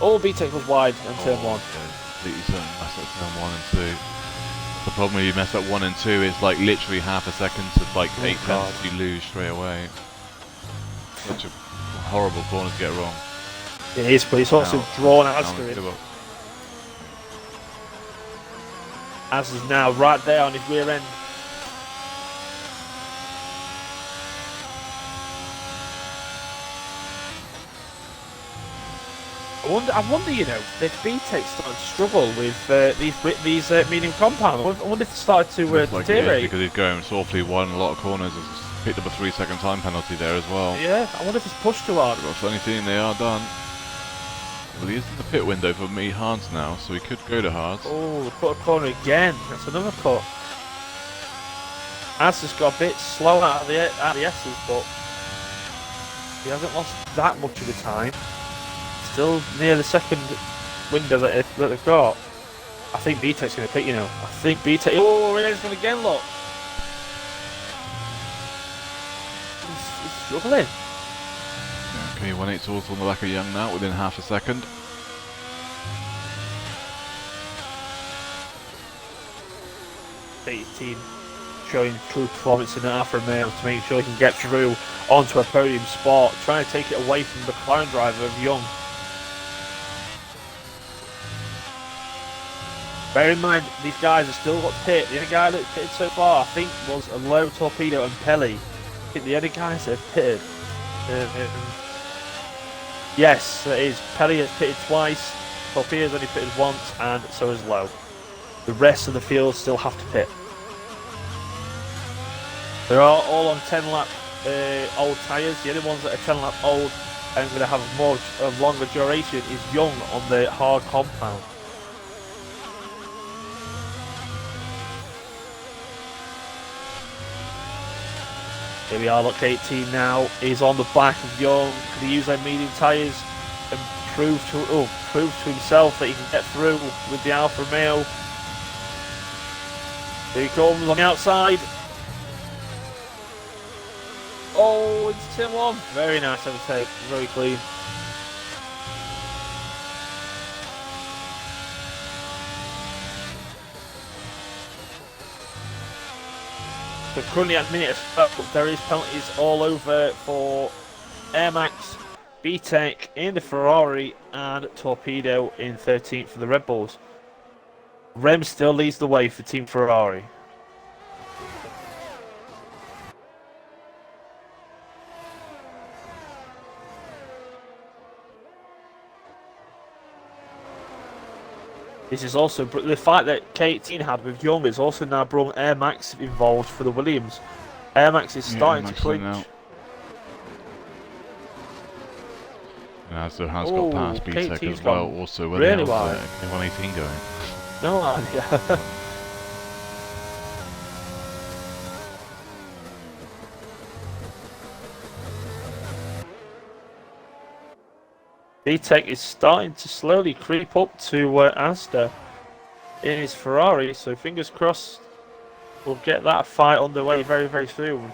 All B-Tech was wide on turn 1. Completely certain mess up turn 1 and 2. The problem when you mess up 1 and 2 is like literally half a second to like 8 tenths you lose straight away. Such a horrible corner to get wrong. It is, but it's also drawn out to him. As is now right there on his rear end. I wonder, you know, if BTEC started to struggle with these medium compounds. I wonder if it started to deteriorate. Because he's going softly wide in a lot of corners. He's picked up a 3-second time penalty there as well. Yeah, I wonder if it's pushed too hard. Got a funny thing, they are done. Well, he is in the pit window for me Hans now, so he could go to Haas. Oh, the cut corner again. That's another cut. Haas has got a bit slow out of the S's, but he hasn't lost that much of the time. Still near the second window that they've got. I think BTEC's going to pick, you know. I think BTEC. Oh, Rena's going to again look. He's struggling. Okay, 1/8 also on the back of Young now within half a second. Team showing true performance in the Alfa Romeo to make sure he can get through onto a podium spot, trying to take it away from the McLaren driver of Young. Bear in mind, these guys have still got pit. The only guy that pitted so far, I think, was a low Torpedo and Pelly. I think the only guys that have pitted. Yes, it is. Pelly has pitted twice, Torpedo's only pitted once, and so has Low. The rest of the field still have to pit. They're all on 10-lap old tyres. The only ones that are 10-lap old and going to have a longer duration is Young on the hard compound. Here we are, look, 18 now is on the back of Young. Can he use their medium tyres and prove to himself that he can get through with the Alfa Romeo? Here he comes on the outside. Oh, it's turn 1. Very nice overtake, very clean. So currently at minute there is penalties all over for Air Max, BTEC in the Ferrari, and Torpedo in 13th for the Red Bulls. Rem still leads the way for Team Ferrari. This is also the fight that K18 had with Young is also now brought Air Max involved for the Williams. Air Max is starting to clinch. Yeah, so has got past BTEC as well. Also, where really the hell's 118 going? No idea. BTEC is starting to slowly creep up to Asta in his Ferrari, so fingers crossed we'll get that fight underway very, very soon.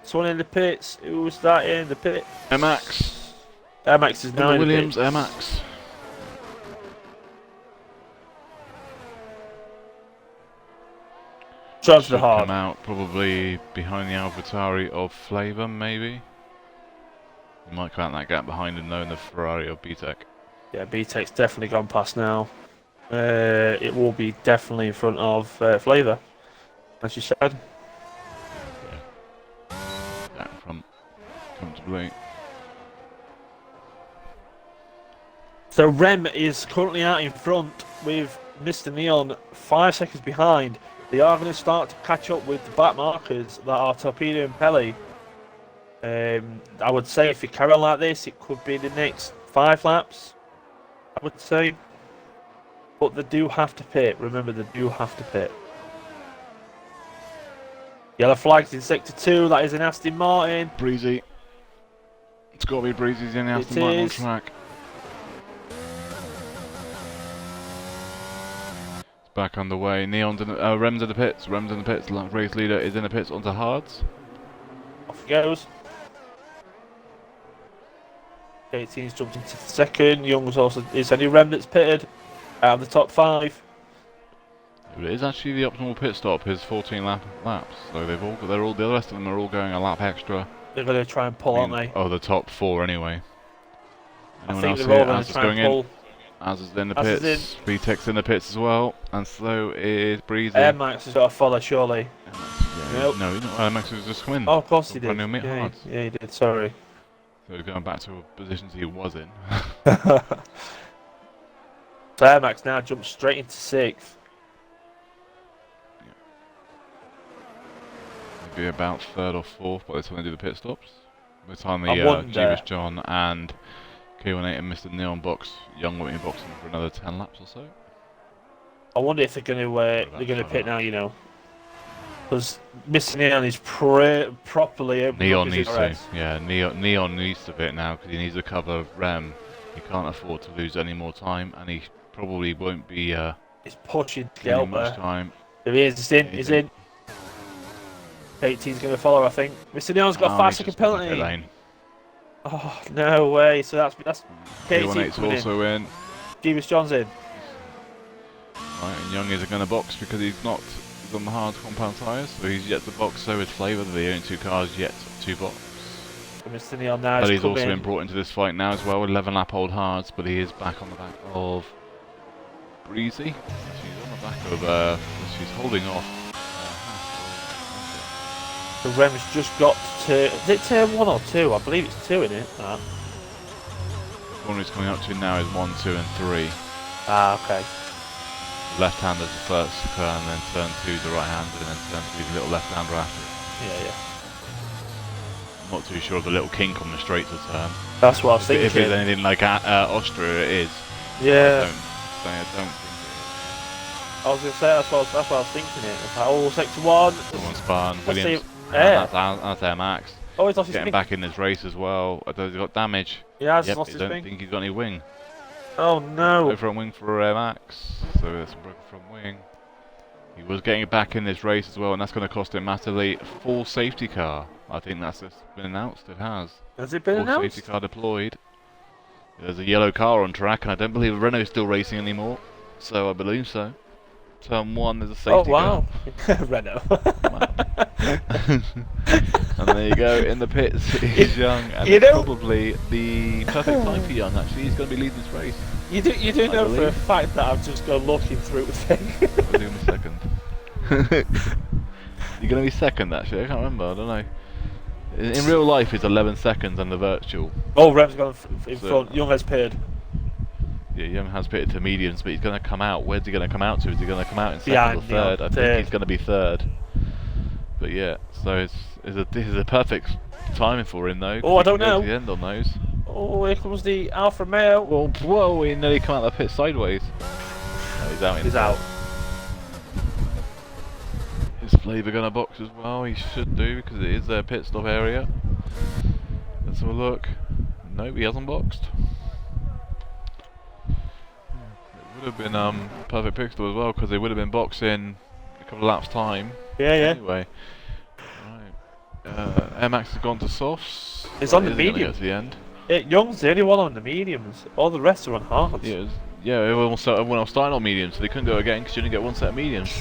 Someone in the pits. Who's that in the pit? Air Max. Air Max is now in the Williams, pits. Air Max. Should come out probably behind the AlphaTauri of Flavor, maybe. You might count that gap behind him though in the Ferrari of BTEC. Yeah, BTEC's definitely gone past now. It will be definitely in front of Flavor, as you said. Yeah. Down front, comfortably. So Rem is currently out in front with Mr. Neon 5 seconds behind. They are going to start to catch up with the back markers that are Torpedo and Pelly. I would say if you carry on like this, it could be the next 5 laps, I would say. But they do have to pit. Remember, they do have to pit. Yellow flags in sector 2. That is an Aston Martin. Breezy. It's got to be Breezy's the only Aston It Martin on is. track. It's back underway. Neon's in the, Rem's in the pits. Rem's in the pits. Race leader is in the pits onto hards. Off he goes. 18's jumped into the second. Young's also is any Rem that's pitted out of the top 5. It is actually the optimal pit stop. His 14 laps. So the rest of them are all going a lap extra. They're going to try and pull, aren't they? Oh, the top 4 anyway. I Anyone think else they're all here? going Az to is try going and pull. in. Az is in the Az is pits. BTEC's in the pits as well. And so is Breezy. Air Max has got to follow, surely. Yeah, Nope. No, Max was just come in. Oh, of course he Brand did. new mid Yeah, hards. he did. Sorry. So he's going back to positions he was in. So Air Max now jumps straight into 6th. Maybe about 3rd or 4th by the time they do the pit stops. By the time the I wonder- Jeebus John and K18 and Mr. Neon box, Young will be boxing for another 10 laps or so. I wonder if they're going to pit now. You know, because Mr. Neon is properly opening Neon up needs his to. DRS. Yeah, Neon needs to pit now because he needs to cover Rem. He can't afford to lose any more time, and he probably won't be He's pushing to get gaining up much there. time. There he is. He's in. Yeah, He's he's in. 18's going to follow, I think. Mr. Neon's got a 5-second He's just in the pit penalty. lane. Oh no way! So that's K18 K18's coming in. also in. Jeebus John's in. Right, and Young isn't going to box because he's on the hard compound tyres, so he's yet to box. So is Flavour, the only 2 cars yet to box. So Mr. Neon now But is he's coming also in. been brought into this fight now as well, 11 lap old hards, but he is back on the back of Breezy. She's on the back of, she's holding off. The Rem's just got to. Is it turn 1 or 2? I believe it's 2 in it. The one he's coming up to now is 1, 2 and 3. Okay. Left-hander's the first turn, then turn 2's the right-hander, and then turn 3's the little left-hander after it. Yeah, yeah. I'm not too sure of the little kink on the straight to turn. That's what I was thinking. If it's anything like Austria, it is. Yeah. I don't think it is. I was going to say that's what I was thinking. It was like, oh, sector 1. Someone spun, Let's Williams. see. Yeah. That's Air Max. Oh, he's lost his Getting wing. back in this race as well. I don't think he's got damage. Yeah, he's Yep, lost I his don't wing. think he's got any wing. Oh no. No front wing for Air Max. So that's a broken front wing. He was getting back in this race as well, and that's going to cost him massively. Full safety car. I think that's just been announced. It has. Has it been Full announced? safety car deployed. There's a yellow car on track, and I don't believe Renault's still racing anymore. So I believe so. Turn 1 there's a safety Oh wow. car. Renault. And there you go, in the pits is Young, and You it's know- probably the perfect time for Young actually. He's going to be leading this race. You do I know for a believe. fact that I've just gone looking through the thing. I'll do him a second. You're going to be second actually, I can't remember, I don't know. In real life it's 11 seconds and the virtual. Oh, Rem's gone in So- front. Young has pitted. Yeah, Young has pitted to mediums, but he's going to come out. Where's he going to come out to? Is he going to come out in second Behind or third? Neon, I think third. he's going to be third. But yeah, so this is a perfect timing for him though. 'cause Oh, I he don't can go know. to the end on those. Oh, here comes the Alfa Romeo. Well, whoa, he nearly come out of the pit sideways. No, he's out. He's out. Is Flavour going to box as well? He should do because it is their pit stop area. Let's have a look. No, he hasn't boxed. It would have been perfect pit stop as well because they would have been boxing a couple of laps time. Yeah, yeah. Anyway, right. Air Max has gone to softs. It's on the Is he gonna medium. get to the end. Young's the only one on the mediums. All the rest are on hards. Yeah, everyone else started on mediums, so they couldn't go again because you only get one set of mediums.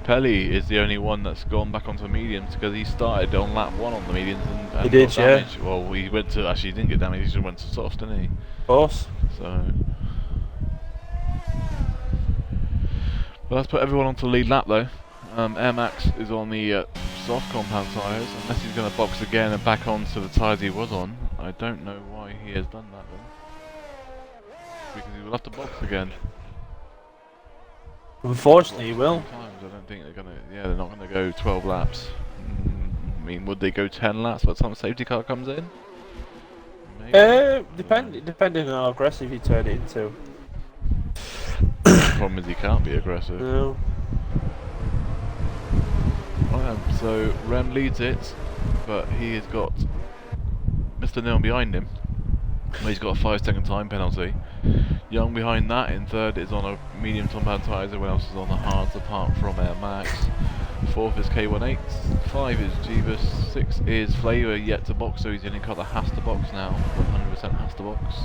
Pelly is the only one that's gone back onto mediums because he started on lap 1 on the mediums and He did, got yeah. damage. Well, he went to actually he didn't get damage. He just went to softs, didn't he? Of course. So, but let's put everyone onto the lead lap though. Air Max is on the soft compound tyres, unless he's going to box again and back onto the tyres he was on. I don't know why he has done that though. Because he will have to box again. Unfortunately, he will. Times. I don't think they're gonna. Yeah, they're not gonna go 12 laps. I mean, would they go 10 laps by the time the safety car comes in? Maybe. Depending on how aggressive you turn it into. The problem is he can't be aggressive. No. Right, So Rem leads it, but he has got Mr. Neon behind him. He's got a 5-second time penalty. Young behind that in third is on a medium compound tyres. Everyone else is on the hards apart from Air Max. Fourth is K18. 5 is Jeebus. 6 is Flavour yet to box, so he's only got the has to box now. 100% has to box.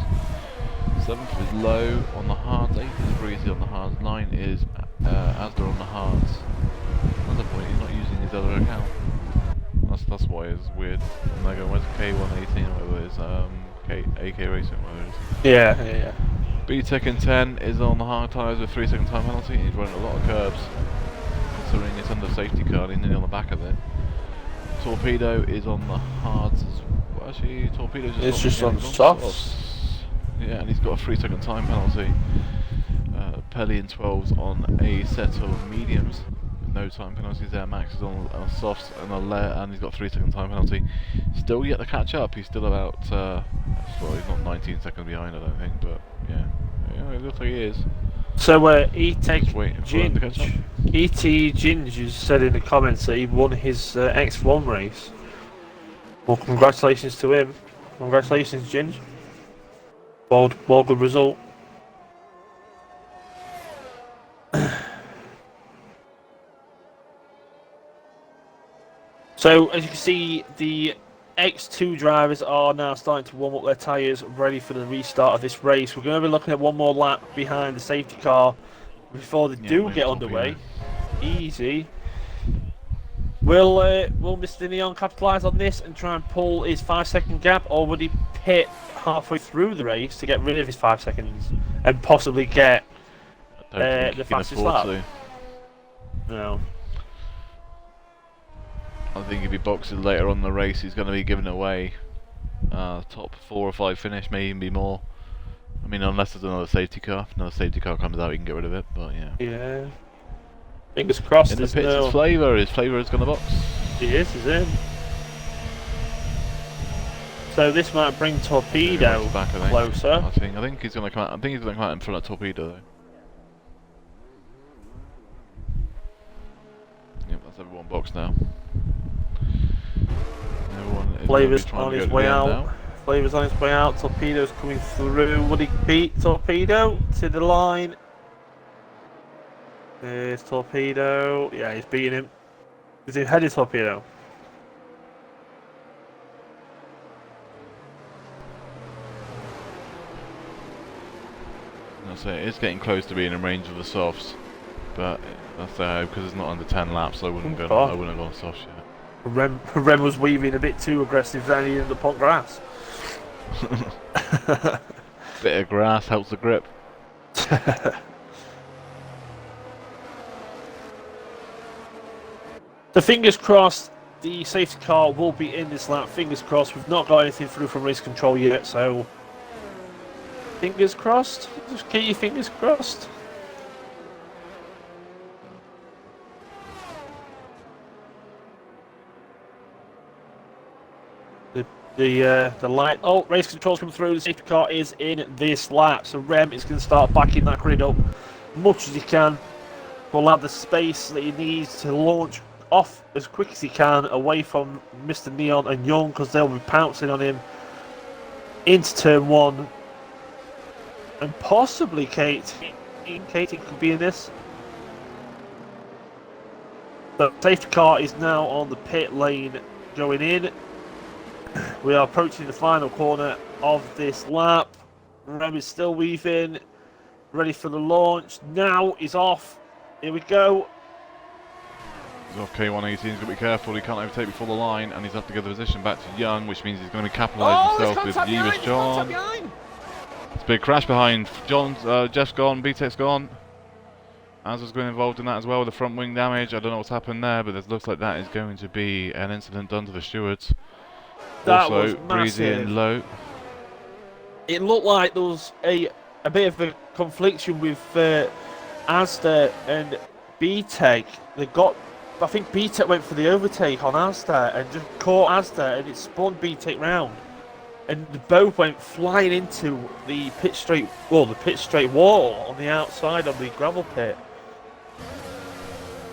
7th is Low on the hards. 8th is Breezy on the hards. 9 is Asda on the hards. Another point, he's not using his other account. That's why it's weird. And they go, where's K118 or whatever it is, AK Racing, whatever it is. Yeah. B-Tech in 10 is on the hard tyres with 3-second time penalty. He's running a lot of curbs, considering it's under safety car, he's nearly on the back of it. Torpedo is on the hards as well. Actually, Torpedo's just on softs. Yeah, and he's got a 3-second time penalty. Pelly in 12's on a set of mediums. No time penalties there. Max is on softs and he's got 3-second time penalty. Still yet to catch up. He's still about well, he's not 19 seconds behind, I don't think, but yeah, it looks like he is. So E.T. Ginge has said in the comments that he won his X1 race. Well, congratulations to him. Congratulations, Ginge. Well good result. So, as you can see, the X2 drivers are now starting to warm up their tyres, ready for the restart of this race. We're going to be looking at one more lap behind the safety car before they do get underway. Easy. Will Mr. Neon capitalise on this and try and pull his 5-second gap, or would he pit halfway through the race to get rid of his 5 seconds and possibly get the fastest lap? No. I think if he boxes later on in the race, he's going to be giving away top 4 or 5 finish, maybe even be more. I mean, unless there's another safety car. If another safety car comes out, he can get rid of it, but yeah. Yeah. Fingers crossed. In the pits, it's Flavour. His Flavour is going to box. He is, he's in. So this might bring Torpedo back, closer. I think he's going to come out. I think he's going to come out in front of Torpedo, though. Yep, that's everyone boxed now. Flavour's on his way out. Flavour's on his way out. Torpedo's coming through. Would he beat Torpedo to the line? There's Torpedo. Yeah, he's beating him. Is he headed Torpedo? That's it. It's getting close to being in range of the softs, but that's because it's not under 10 laps. I wouldn't go. I wouldn't have gone softs yet. Rem was weaving a bit too aggressive then in the pot grass. Bit of grass helps the grip. So fingers crossed the safety car will be in this lap. Fingers crossed. We've not got anything through from race control yet, so fingers crossed. Just keep your fingers crossed. The light. Oh, race control's come through. The safety car is in this lap, so Rem is going to start backing that grid up much as he can. Will have the space that he needs to launch off as quick as he can away from Mr. Neon and Young, because they'll be pouncing on him into turn 1, and possibly Katie could be in this. The safety car is now on the pit lane going in. We are approaching the final corner of this lap. Rem is still weaving, ready for the launch. Now he's off. Here we go. He's off K118, he's got to be careful, he can't overtake before the line, and he's have to get the position back to Young, which means he's going to be capitalising himself with Jeebus John. It's a big crash behind. Jeff's gone, B-Tech's gone. Azza's been involved in that as well with the front wing damage. I don't know what's happened there, but it looks like that is going to be an incident done to the stewards. That also, was Breezy and Low. It looked like there was a bit of a confliction with Asda and B-Tech. I think B-Tech went for the overtake on Asda and just caught Asda, and it spun B-Tech round. And they both went flying into the pit straight wall on the outside of the gravel pit.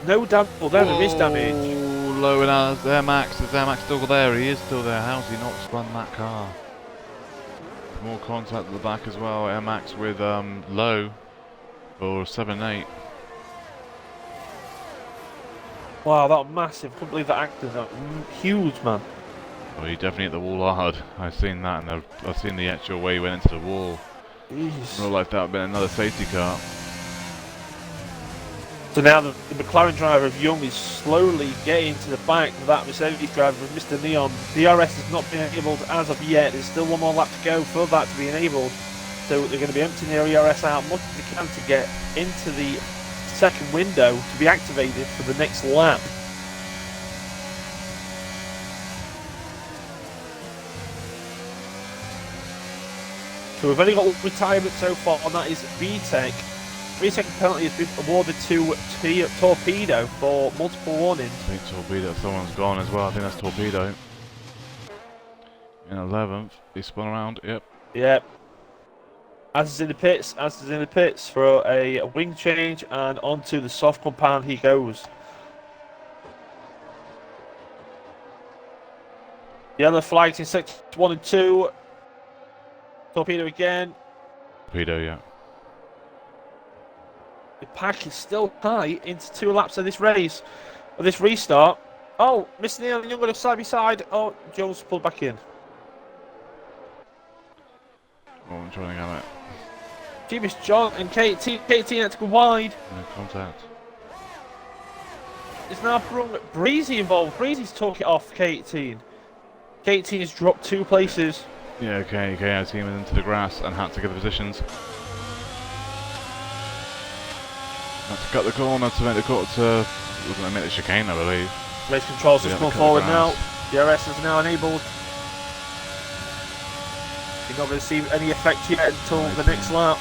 No damage. Well, there is damage. low in Air Max. Is Air Max still there? He is still there. How's he not spun that car? More contact at the back as well. Air Max with low for 7-8. Wow, that was massive. Couldn't believe that accident. Huge, man. Well, he definitely hit the wall hard. I've seen that, and I've seen the actual way he went into the wall. Jeez. In real life, that would have been another safety car. So now the McLaren driver of Young is slowly getting to the back of that Mercedes driver with Mr. Neon. DRS has not been enabled as of yet. There's still one more lap to go for that to be enabled. So they're going to be emptying their ERS out much as they can to get into the second window to be activated for the next lap. So we've only got one retirement so far, and that is VTEC. VTEC penalty has been awarded to Torpedo for multiple warnings. I think Torpedo, someone's gone as well. I think that's Torpedo. In 11th, he spun around, yep. Yep. As is in the pits for a wing change, and onto the soft compound he goes. Yellow flags in sectors 1 and 2. Torpedo again. Torpedo, yeah. The pack is still high into 2 laps of this race, of this restart. Oh, Mr. Neil and Young on side by side. Oh, Jones pulled back in. Oh, I'm trying to get it. James John and KT had to go wide. No contact. It's now Breezy involved. Breezy's took it off KT. KT has dropped 2 places. Yeah, okay, I team into the grass and had to get the positions. Had to cut the corner to make the corner to make the chicane, I believe. Race controls just come forward now. DRS is now enabled. You're not going to see any effect yet until the next lap.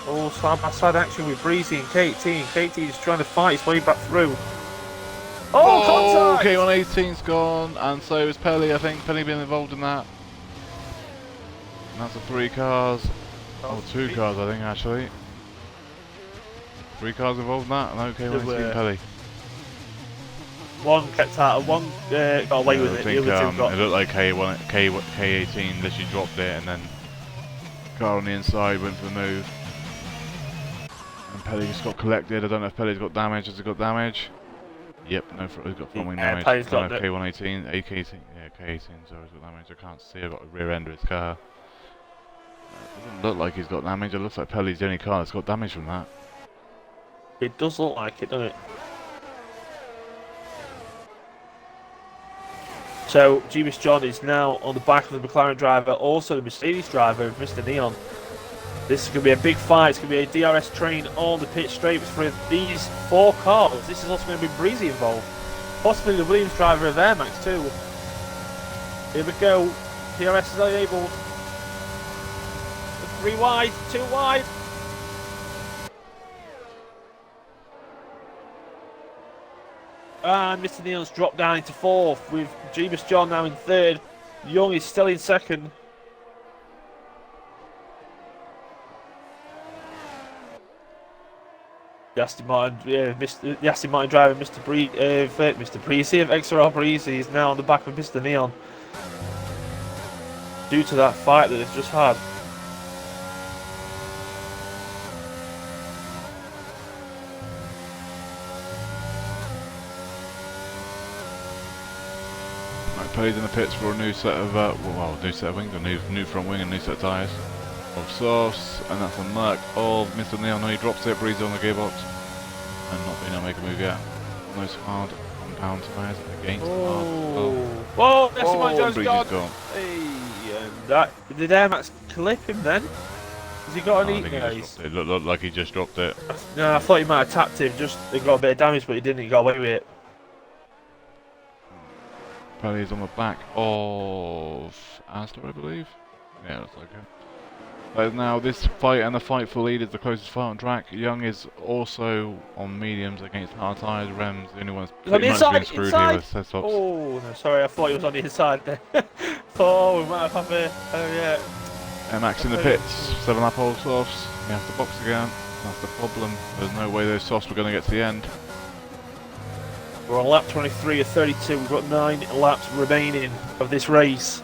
Oh, side by side action with Breezy and KT. KT is trying to fight his way back through. Oh, contact! Okay, 118's gone, and so is Pelly, I think. Pelly been involved in that. And that's the 3 cars. Oh, 2 cars, I think, actually. 3 cars involved in that, and okay, 118 Pelly. One kept out, one got away with it. I think the other 2 got... it looked like K18 literally dropped it, and then car on the inside went for the move. And Pelly just got collected. I don't know if Pelly's got damage. Has he got damage? Yep, no, he's got front wing damage. Pelly's got K118, AK18, yeah, K18, sorry, he's got damage. I can't see, I've got the rear end of his car. It doesn't look like he's got damage. It looks like Pelly's the only car that's got damage from that. It does look like it, doesn't it? So, Jeebus John is now on the back of the McLaren driver, also the Mercedes driver, Mr. Neon. This is going to be a big fight. It's going to be a DRS train on the pit straight for these 4 cars. This is also going to be Breezy involved. Possibly the Williams driver of Air Max too. Here we go. DRS is enabled. 3 wide, 2 wide. And Mr. Neal's dropped down into 4th with Jeebus John now in 3rd. Young is still in 2nd. The Aston Martin driver, Mr. Breezy of XRL Breezy is now on the back of Mr. Neon due to that fight that they've just had. Pelly's in the pits for a new set of new set of wings, a new front wing and new set of tyres of softs, and that's a mark of Mr. Neon. He drops it, Breezy on the gearbox, and not being able to make a move yet. Those hard compound tyres against hard. Whoa! That's Breezy's gone. Hey, and that did Air Max clip him then? Has he got any? It looked like he just dropped it. No, I thought he might have tapped him. Just he got a bit of damage, but he didn't. He got away with it. Pelly's on the back of Astor, I believe. Yeah, that's okay. But now this fight and the fight for lead is the closest fight on track. Young is also on mediums against hard tyres. Rem's the only one that's pretty much being screwed here with set stops. Oh, no, sorry, I thought he was on the inside there. Oh, we might have a... Oh, yeah. And Max in the pits, 7 lap old softs. He has to box again. That's the problem. There's no way those softs were going to get to the end. We're on lap 23 of 32. We've got 9 laps remaining of this race.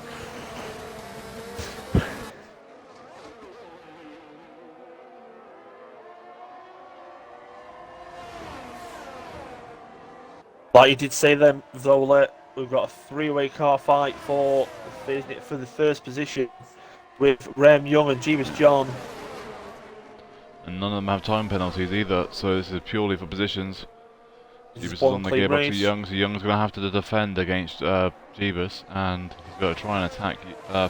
Like you did say then, Zola, we've got a three-way car fight for the first position with Rem Young and Jeebus John. And none of them have time penalties either, so this is purely for positions. Jeebus is One on the clean gearbox race. of Young, so Young's going to have to defend against Jeebus, and he's got to try and attack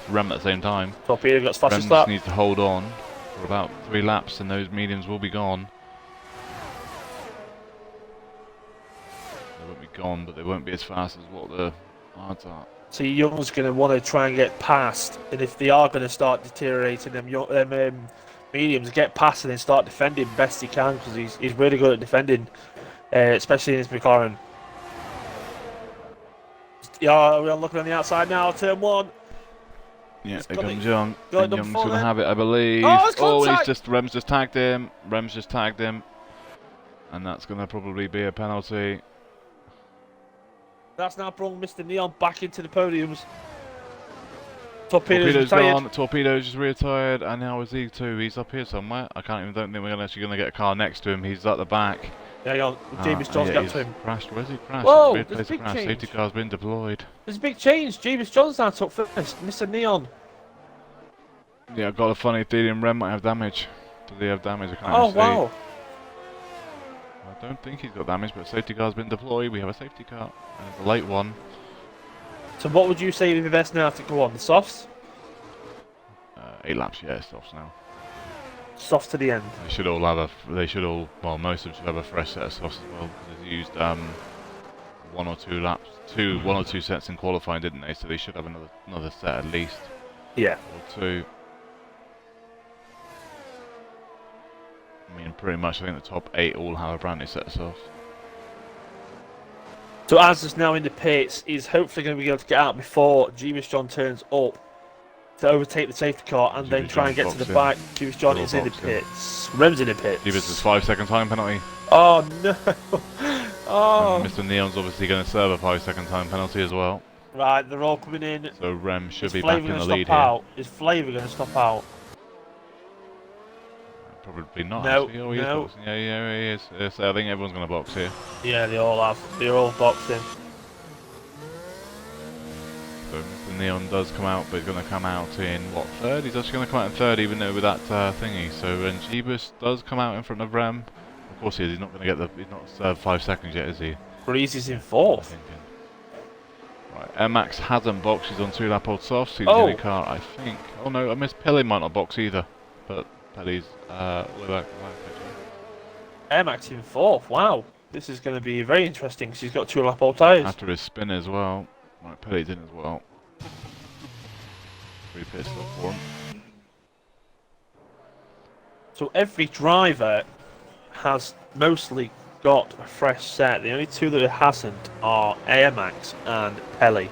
Rem at the same time. Torpedo got Rem fastest just lap. needs to hold on for about 3 laps, and those mediums will be gone. They won't be gone, but they won't be as fast as what the odds are. So Young's going to want to try and get past, and if they are going to start deteriorating, them mediums get past and then start defending best he can, because he's really good at defending, especially in his McLaren. Yeah, we're looking on the outside now, turn 1. Yeah, He's here got comes it. Young. Got it And done Young's before going to then. have it, I believe. Oh, it's contact! Rem's just tagged him. Rem's just tagged him. And that's going to probably be a penalty. That's now brought Mr. Neon back into the podiums. Torpedo's Torpedo's retired. gone. Torpedo's just retired, and now is he too? He's up here somewhere. Don't think we're actually going to get a car next to him. He's at the back. Hang on, Jeebus John's yeah, got he's to him. crashed. Where's he crashed? Whoa, Weird there's place a to big crash. change. Safety car's been deployed. There's a big change. Jeebus John's now up first. Mr. Neon. Yeah, I've got a funny feeling Rem might have damage. Does he have damage? I can't Oh, even see. wow. I don't think he's got damage, but safety car's been deployed. We have a safety car, and it's a late one. So what would you say would be best now to go on? The softs? 8 laps, yeah, stops now. Softs to the end. They should all have well, most of them should have a fresh set of softs as well. They used 1 or 2 laps, 1 or 2 sets in qualifying, didn't they? So they should have another set at least, Yeah. or 2. I mean, pretty much, I think the top 8 all have a brand new set of softs. So Az is now in the pits. He's hopefully going to be able to get out before Jeebus John turns up to overtake the safety car and then Jeebus try and John's get to the boxing. back. Jeebus John They're is all in the boxing. pits. Rem's in the pits. Jeebus is 5-second time penalty. Oh no! Oh. And Mr. Neon's obviously going to serve a 5-second time penalty as well. Right, they're all coming in. So Rem should Is be back Flavor in the going to lead stop here. out? Is Flavor going to stop out? Probably not. No, Actually. Oh, he is no. boxing. Yeah, he is. So I think everyone's going to box here. Yeah, they all have. They're all boxing. So Mr. Neon does come out, but he's going to come out in, what, 3rd? He's actually going to come out in 3rd, even though with that thingy. So when Jeebus does come out in front of Rem, of course he is. He's not going to get he's not served 5 seconds yet, is he? Breezy's in I'm 4th. thinking. Right, Air Max hasn't boxed. He's on 2 lap old softs. He's Oh. in the car, I think. Oh no, I missed Pele might not box either. But Pele's way back. Air Max in 4th. Wow. This is going to be very interesting because he's got 2 lap old tyres. After his spin as well. Right, Pele's in as well. 3 pit stop for him. So every driver has mostly got a fresh set. The only 2 that it hasn't are Air Max and Pele.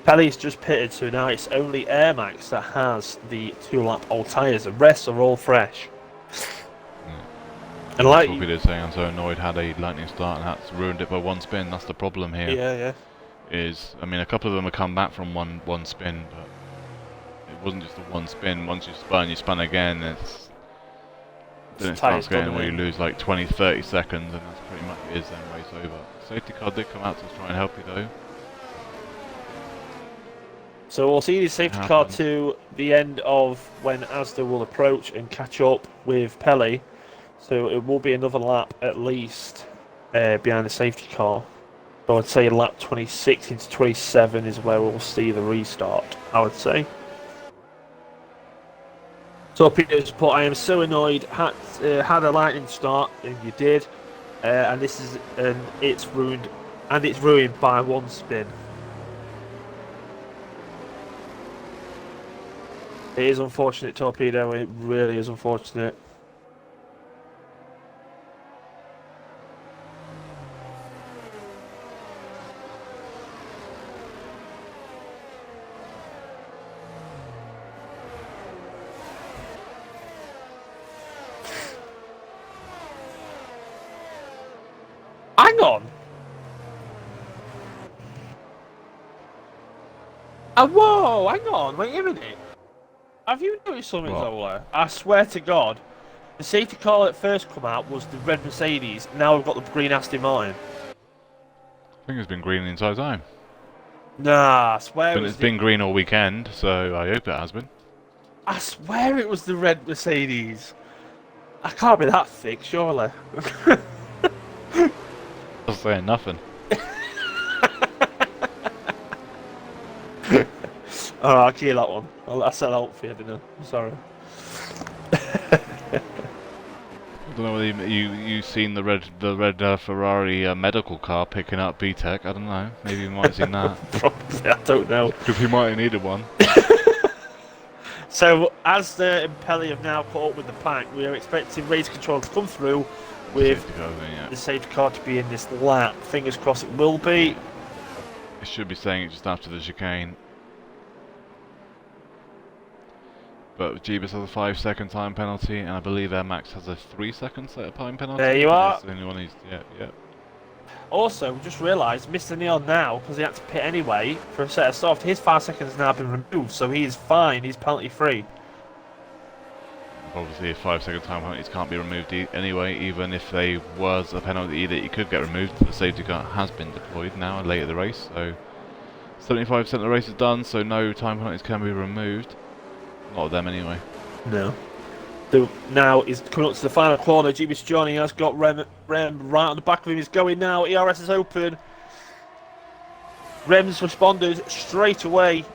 Pele's just pitted, so now it's only Air Max that has the 2 lap old tyres. The rest are all fresh. And like, Torpedo saying I'm so annoyed, had a lightning start and that's ruined it by 1 spin. That's the problem here. yeah. I mean, a couple of them have come back from one spin, but it wasn't just the 1 spin. Once you spun again, then it starts getting where you lose like 20-30 seconds, and that's pretty much it is, then race over. Safety car did come out to try and help you though. So we'll see the safety car to the end of when Asda will approach and catch up with Pele. So it will be another lap at least behind the safety car. So I'd say lap 26 into 27 is where we'll see the restart, I would say. So Peter's put, I am so annoyed, had a lightning start, and you did. And it's ruined by 1 spin. It is unfortunate, Torpedo. It really is unfortunate. Hang on. Whoa, hang on, wait a minute. Have you noticed something, What? Zola? I swear to God, the safety car that first come out was the red Mercedes. Now we've got the green Aston Martin. I think it's been green the entire time. Nah, I swear But it was it's been green all weekend, so I hope it has been. I swear it was the red Mercedes. I can't be that thick, surely. I'm saying nothing. Alright, I'll kill that one. I said out for you, didn't I? I'm sorry. I don't know whether you seen the red Ferrari medical car picking up B-Tech. I don't know. Maybe you might have seen that. Probably, I don't know. Because he might have needed one. So, as the Impelli have now caught up with the pack, we are expecting race control to come through with the safety car to be in this lap. Fingers crossed it will be. It should be saying it just after the chicane. But Jeebus has a 5-second time penalty, and I believe Air Max has a 3-second time penalty. There you are. That's the only one he's, yeah. Also, we just realised Mr. Neon now, because he had to pit anyway for a set of soft, his 5 seconds has now been removed, so he is fine, he's penalty free. Obviously, 5-second time penalties can't be removed anyway, even if they was a penalty that you could get removed. The safety car has been deployed now late in the race, so 75% of the race is done, so no time penalties can be removed. Not of them anyway. No. So now he's coming up to the final corner. Jeebus Johnny has got Rem right on the back of him. He's going now. ERS is open. Rem's responded straight away.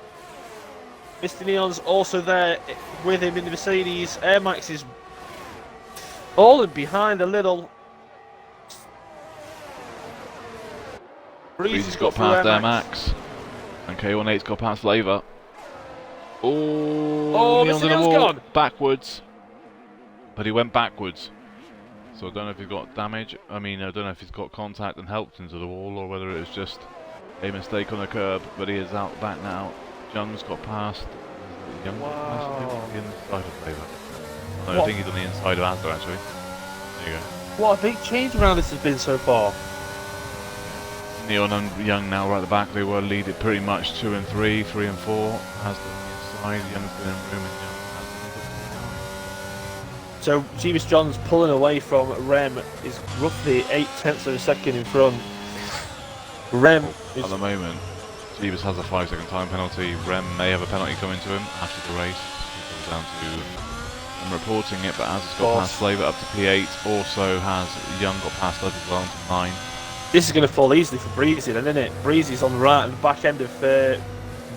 Mr. Neon's also there with him in the Mercedes. Air Max is falling behind a little. Breezy's got past Air Max. And K18's got past Flavor. Oh, Neon's in the wall. Gone. Backwards. But he went backwards. So I don't know if he's got damage. I mean, I don't know if he's got contact and helped into the wall, or whether it was just a mistake on the curb. But he is out back now. Young's got past. Young got past the inside of Flavor. No, I think he's on the inside of Asda actually. There you go. What a big change around this has been so far. Neon and Young now right at the back. They were leading pretty much 2 and 3, 3 and 4. Has the inside. Young's been in room and Young has the So Jeebus John's pulling away from Rem is roughly 8/10 of a second in front. Rem is at the moment. Jeebus has a 5-second time penalty. Rem may have a penalty coming to him after the race. It comes down to him reporting it, but as it's got past Flavor up to P8, also has Young got past us as well to 9. This is going to fall easily for Breezy then, isn't it? Breezy's on the right and the back end of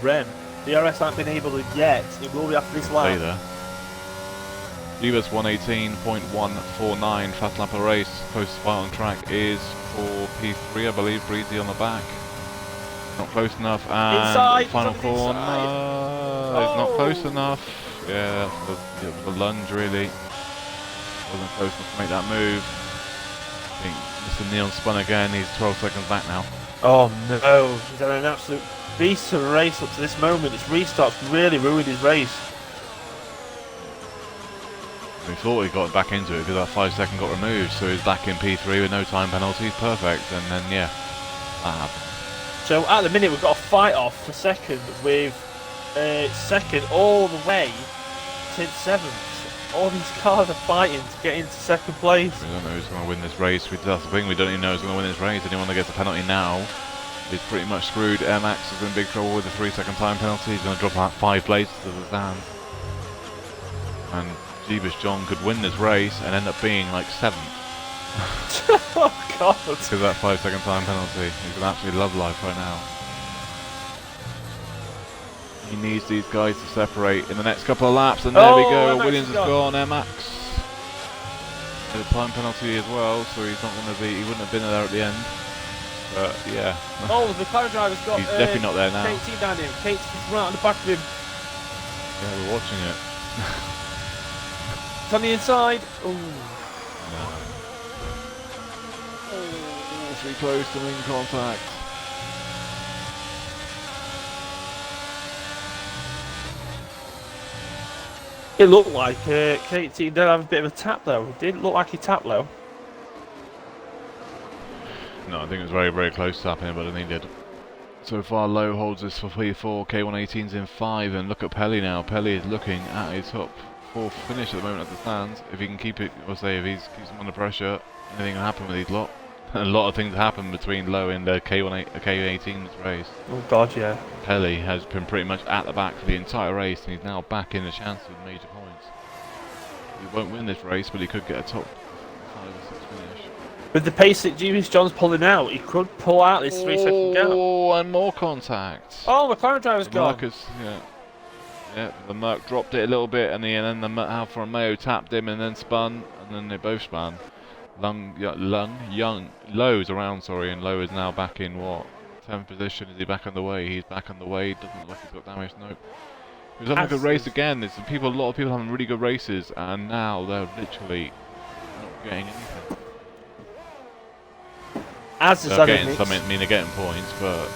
Rem. The RS haven't been able to yet. It will be after this lap. There. Jeebus 118.149, fast lap of the race. Closest spot on track is for P3, I believe. Breezy on the back. Not close enough, and inside, final corner. It's not close Oh. enough. Yeah, it was a lunge really. Wasn't close enough to make that move. I think Mr. Neon spun again. He's 12 seconds back now. Oh no, he's had an absolute beast of a race up to this moment. This restart's really ruined his race. We thought he got back into it because that 5-second got removed, so he's back in P3 with no time penalties. Perfect, and then yeah, that happened. So at the minute we've got a fight off for second with second all the way to 7th. All these cars are fighting to get into second place. We don't know who's going to win this race. That's the thing, we don't even know who's going to win this race. Anyone that gets a penalty now is pretty much screwed. Air Max is in big trouble with a 3-second time penalty. He's going to drop out 5 places to the stand. And Jeebus John could win this race and end up being like 7th. Oh god. Because of that 5-second time penalty. He's an absolute love life right now. He needs these guys to separate in the next couple of laps, and there we go. Williams has gone. Air Max. A time penalty as well, so he's not going to be. He wouldn't have been there at the end. But yeah. Oh, the McLaren driver's got. He's definitely not there now. KT down him. KT's right on the back of him. Yeah, we're watching it. It's on the inside. Ooh. No. Oh, too close to in contact. It looked like KT did have a bit of a tap though. It didn't look like he tapped though. No, I think it was very, very close to happening, but I think he did. So far, Lowe holds this for P4, K118's in 5, and look at Pelly now. Pelly is looking at his top 4th finish at the moment at the stands. If he can keep it, or say if he keeps him under pressure, anything can happen with these lot. A lot of things happen between Lowe and K18's race. Oh God, yeah. Pelly has been pretty much at the back for the entire race, and he's now back in the chance of major points. He won't win this race, but he could get a top 5 or 6 finish. With the pace that Jimmy's John's pulling out, he could pull out this 3-second gap. Oh, and more contact. Oh, McLaren driver's gone. Yeah, the Merc dropped it a little bit, and then the Alfa Romeo tapped him and then spun, and then they both spun. Lowe's around, sorry, and Lowe is now back in what? 10th position. Is he back on the way? He's back on the way. Doesn't look like he's got damage. Nope. He was having a good race again. There's a lot of people having really good races, and now they're literally not getting anything. Asda's getting something, I mean, they're getting points, but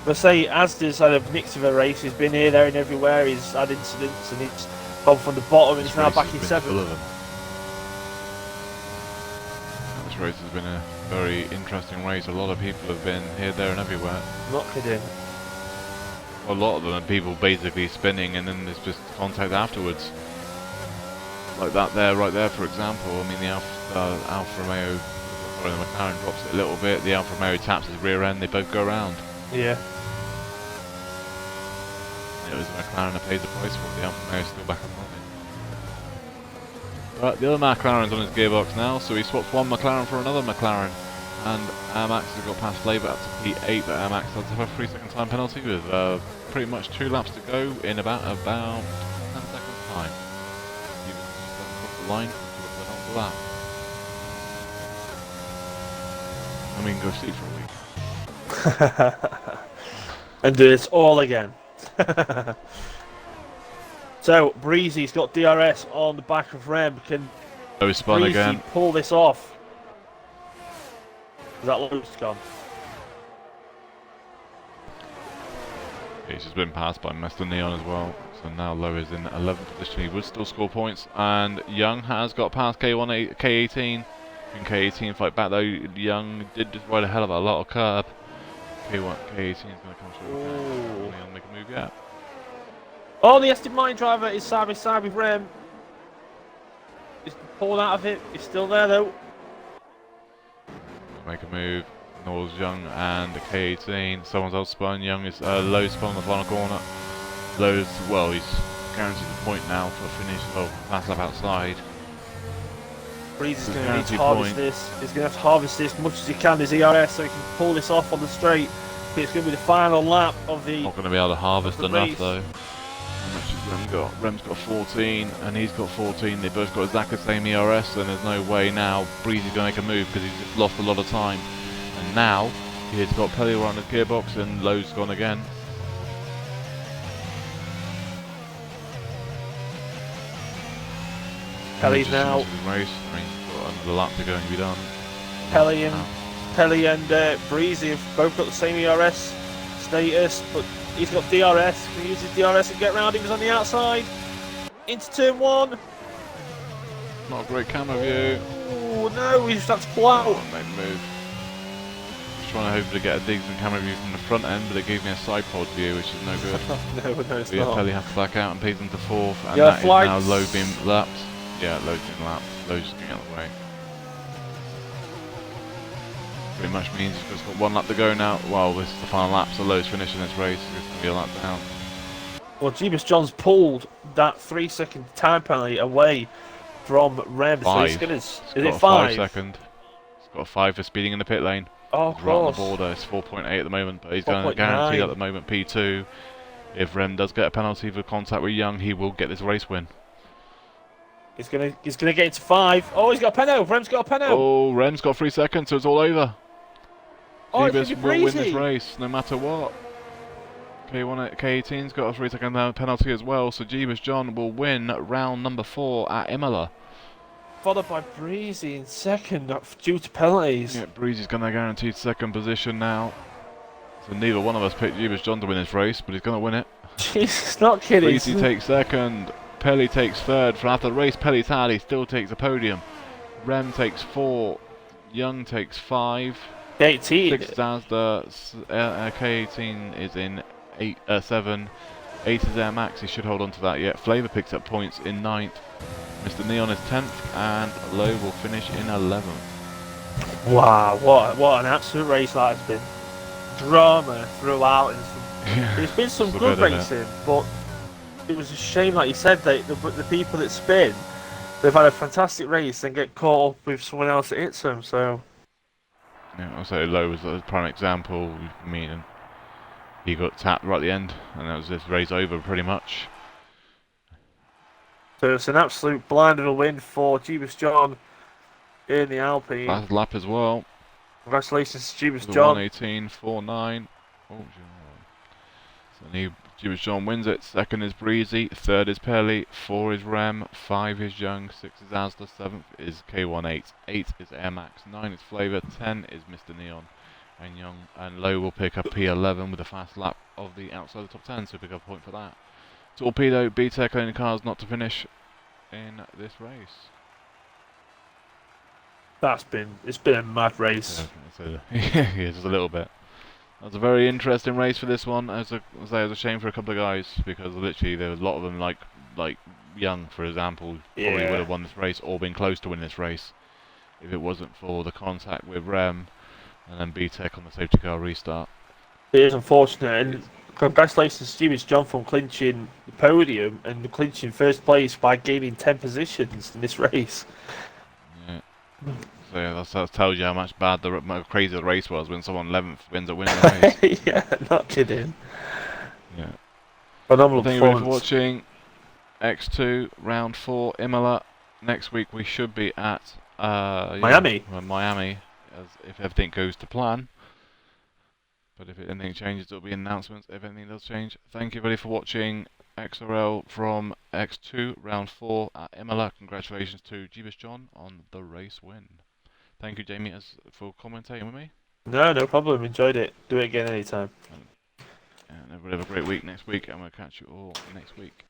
Asda's had a mix of a race. He's been here, there, and everywhere. He's had incidents, and he's gone from the bottom, and he's now back in 7th. This race has been a very interesting race. A lot of people have been here, there, and everywhere. Not kidding. A lot of them are people basically spinning, and then there's just contact afterwards. Like that there, right there, for example. I mean, the Alfa Romeo. The McLaren drops it a little bit, the Alfa Romeo taps his rear end, they both go around. Yeah. It was the McLaren that pays the price for it, the Alfa Romeo is still back and running. Right, the other McLaren's on his gearbox now, so he swaps one McLaren for another McLaren. And Amax has got past Labour up to P8, but Amax does have a 3-second time penalty with pretty much 2 laps to go in about 10 seconds time. You just cross the line, you the lap. And we can go sleep for a week. And do this all again. So, Breezy's got DRS on the back of Rem. Can spun Breezy again. pull this off? Is that Lowe's gone? He's just been passed by Mr. Neon as well. So now Lowe is in 11th position. He would still score points. And Young has got past K18. In K18 fight back though, Young did just ride a hell of a lot of curb. K18 is going to come through. Young make a move yet. Oh, the Aston Martin driver is side by side with Rem. He's pulled out of it. He's still there though. Make a move. Knowles, Young, and K18. Someone's out spun. Young is Lowe spun on the final corner. Lowe's, well, he's guaranteed the point now for a finish. Well, last lap outside. Breezy's going to need to harvest this. He's going to have to harvest this as much as he can, his ERS, so he can pull this off on the straight. But it's going to be the final lap of the. Not going to be able to harvest enough race. though. How much has Rem got? Rem's got 14, and he's got 14. They both got exactly the same ERS, and there's no way now Breezy's going to make a move because he's just lost a lot of time. And now he's got Pelly around his gearbox, and Lowe's gone again. Pelly's now. Race. I mean, he's got another lap to go and be done. Pelly and Breezy have both got the same ERS status, but he's got DRS. Can he use his DRS and get round him? He's on the outside. Into turn 1. Not a great camera view. Oh no, he just had to pull out. Oh, made a move. Trying to hope to get a decent camera view from the front end, but it gave me a side pod view, which is no good. No, it's yeah, not. Pelly has to back out and pays into 4th, and Yeah, that is now Lowe being lapped. Yeah, Lowe's being lapped. Lowe's just getting out of the way. Pretty much means he's just got 1 lap to go now. Well, this is the final lap, so Lowe's finishing this race. It's going to be a lap down. Well, Jeebus Johns pulled that 3-second time penalty away from Rem. 5. So he's gonna, is it 5? 5 second. He's got a 5 for speeding in the pit lane. Oh, of He's right on the course. border. It's 4.8 at the moment, but he's going to 4.9. guarantee at the moment P2. If Rem does get a penalty for contact with Young, he will get this race win. He's gonna get into 5. Oh, he's got a penalty. Rem's got a penalty. Oh, Rem's got 3 seconds, so it's all over. Oh, Jeebus will win this race, no matter what. K18's got a 3-second penalty as well, so Jeebus John will win round number 4 at Imola. Followed by Breezy in second due to penalties. Yeah, Breezy's going to guarantee 2nd position now. So neither one of us picked Jeebus John to win this race, but he's going to win it. Jesus, not kidding. Breezy takes 2nd, Pelly takes 3rd. For after the race, Pelly's had, he still takes a podium. Rem takes 4, Young takes 5. 18. 6 is Asda, K18 is in 7. 8 is Air Max, he should hold on to that yet. Flavor picks up points in 9th. Mr. Neon is 10th, and Low will finish in 11th. Wow, what an absolute race that has been. Drama throughout, and there's been some Just a good bit, innit? racing, but it was a shame, like you said, that the people that spin, they've had a fantastic race and get caught up with someone else that hits them. So Yeah, I'll say Low was a prime example. I mean, he got tapped right at the end, and that was this race over pretty much. it's an absolute blind of a win for Jeebus John in the Alpine. Last lap as well. Congratulations to Jeebus The John. 118.49. Oh, so Jeebus John wins it. Second is Breezy. Third is Pelly. 4 is Rem. 5 is Young. 6 is Asda. 7th is K18. 8 is Air Max. 9 is Flavor. 10 is Mr. Neon. And Young and Low will pick up P11 with a fast lap of the outside of the top 10, so pick up a point for that. Torpedo, B-Tech only cars not to finish in this race. It's been a mad race. Yeah, just a little bit. That was a very interesting race for this one. It was a shame for a couple of guys because literally there was a lot of them like Young, for example, probably would have won this race or been close to winning this race if it wasn't for the contact with Rem and then B-Tech on the safety car restart. It is unfortunate, and congratulations to Jeebus John for clinching the podium and clinching first place by gaining 10 positions in this race. Yeah. So yeah, that tells you how much how crazy the race was when someone 11th ends up winning the race. Yeah, not kidding. Yeah. Phenomenal Thank you everybody for performance. watching. X2 round 4 Imola. Next week we should be at Miami. Miami, if everything goes to plan. But if anything changes, there'll be announcements if anything does change. Thank you everybody for watching XRL from X2 round 4 at Imola. Congratulations to Jeebus John on the race win. Thank you, Jamie, for commentating with me. No problem. Enjoyed it. Do it again anytime. And everybody have a great week next week, and we'll catch you all next week.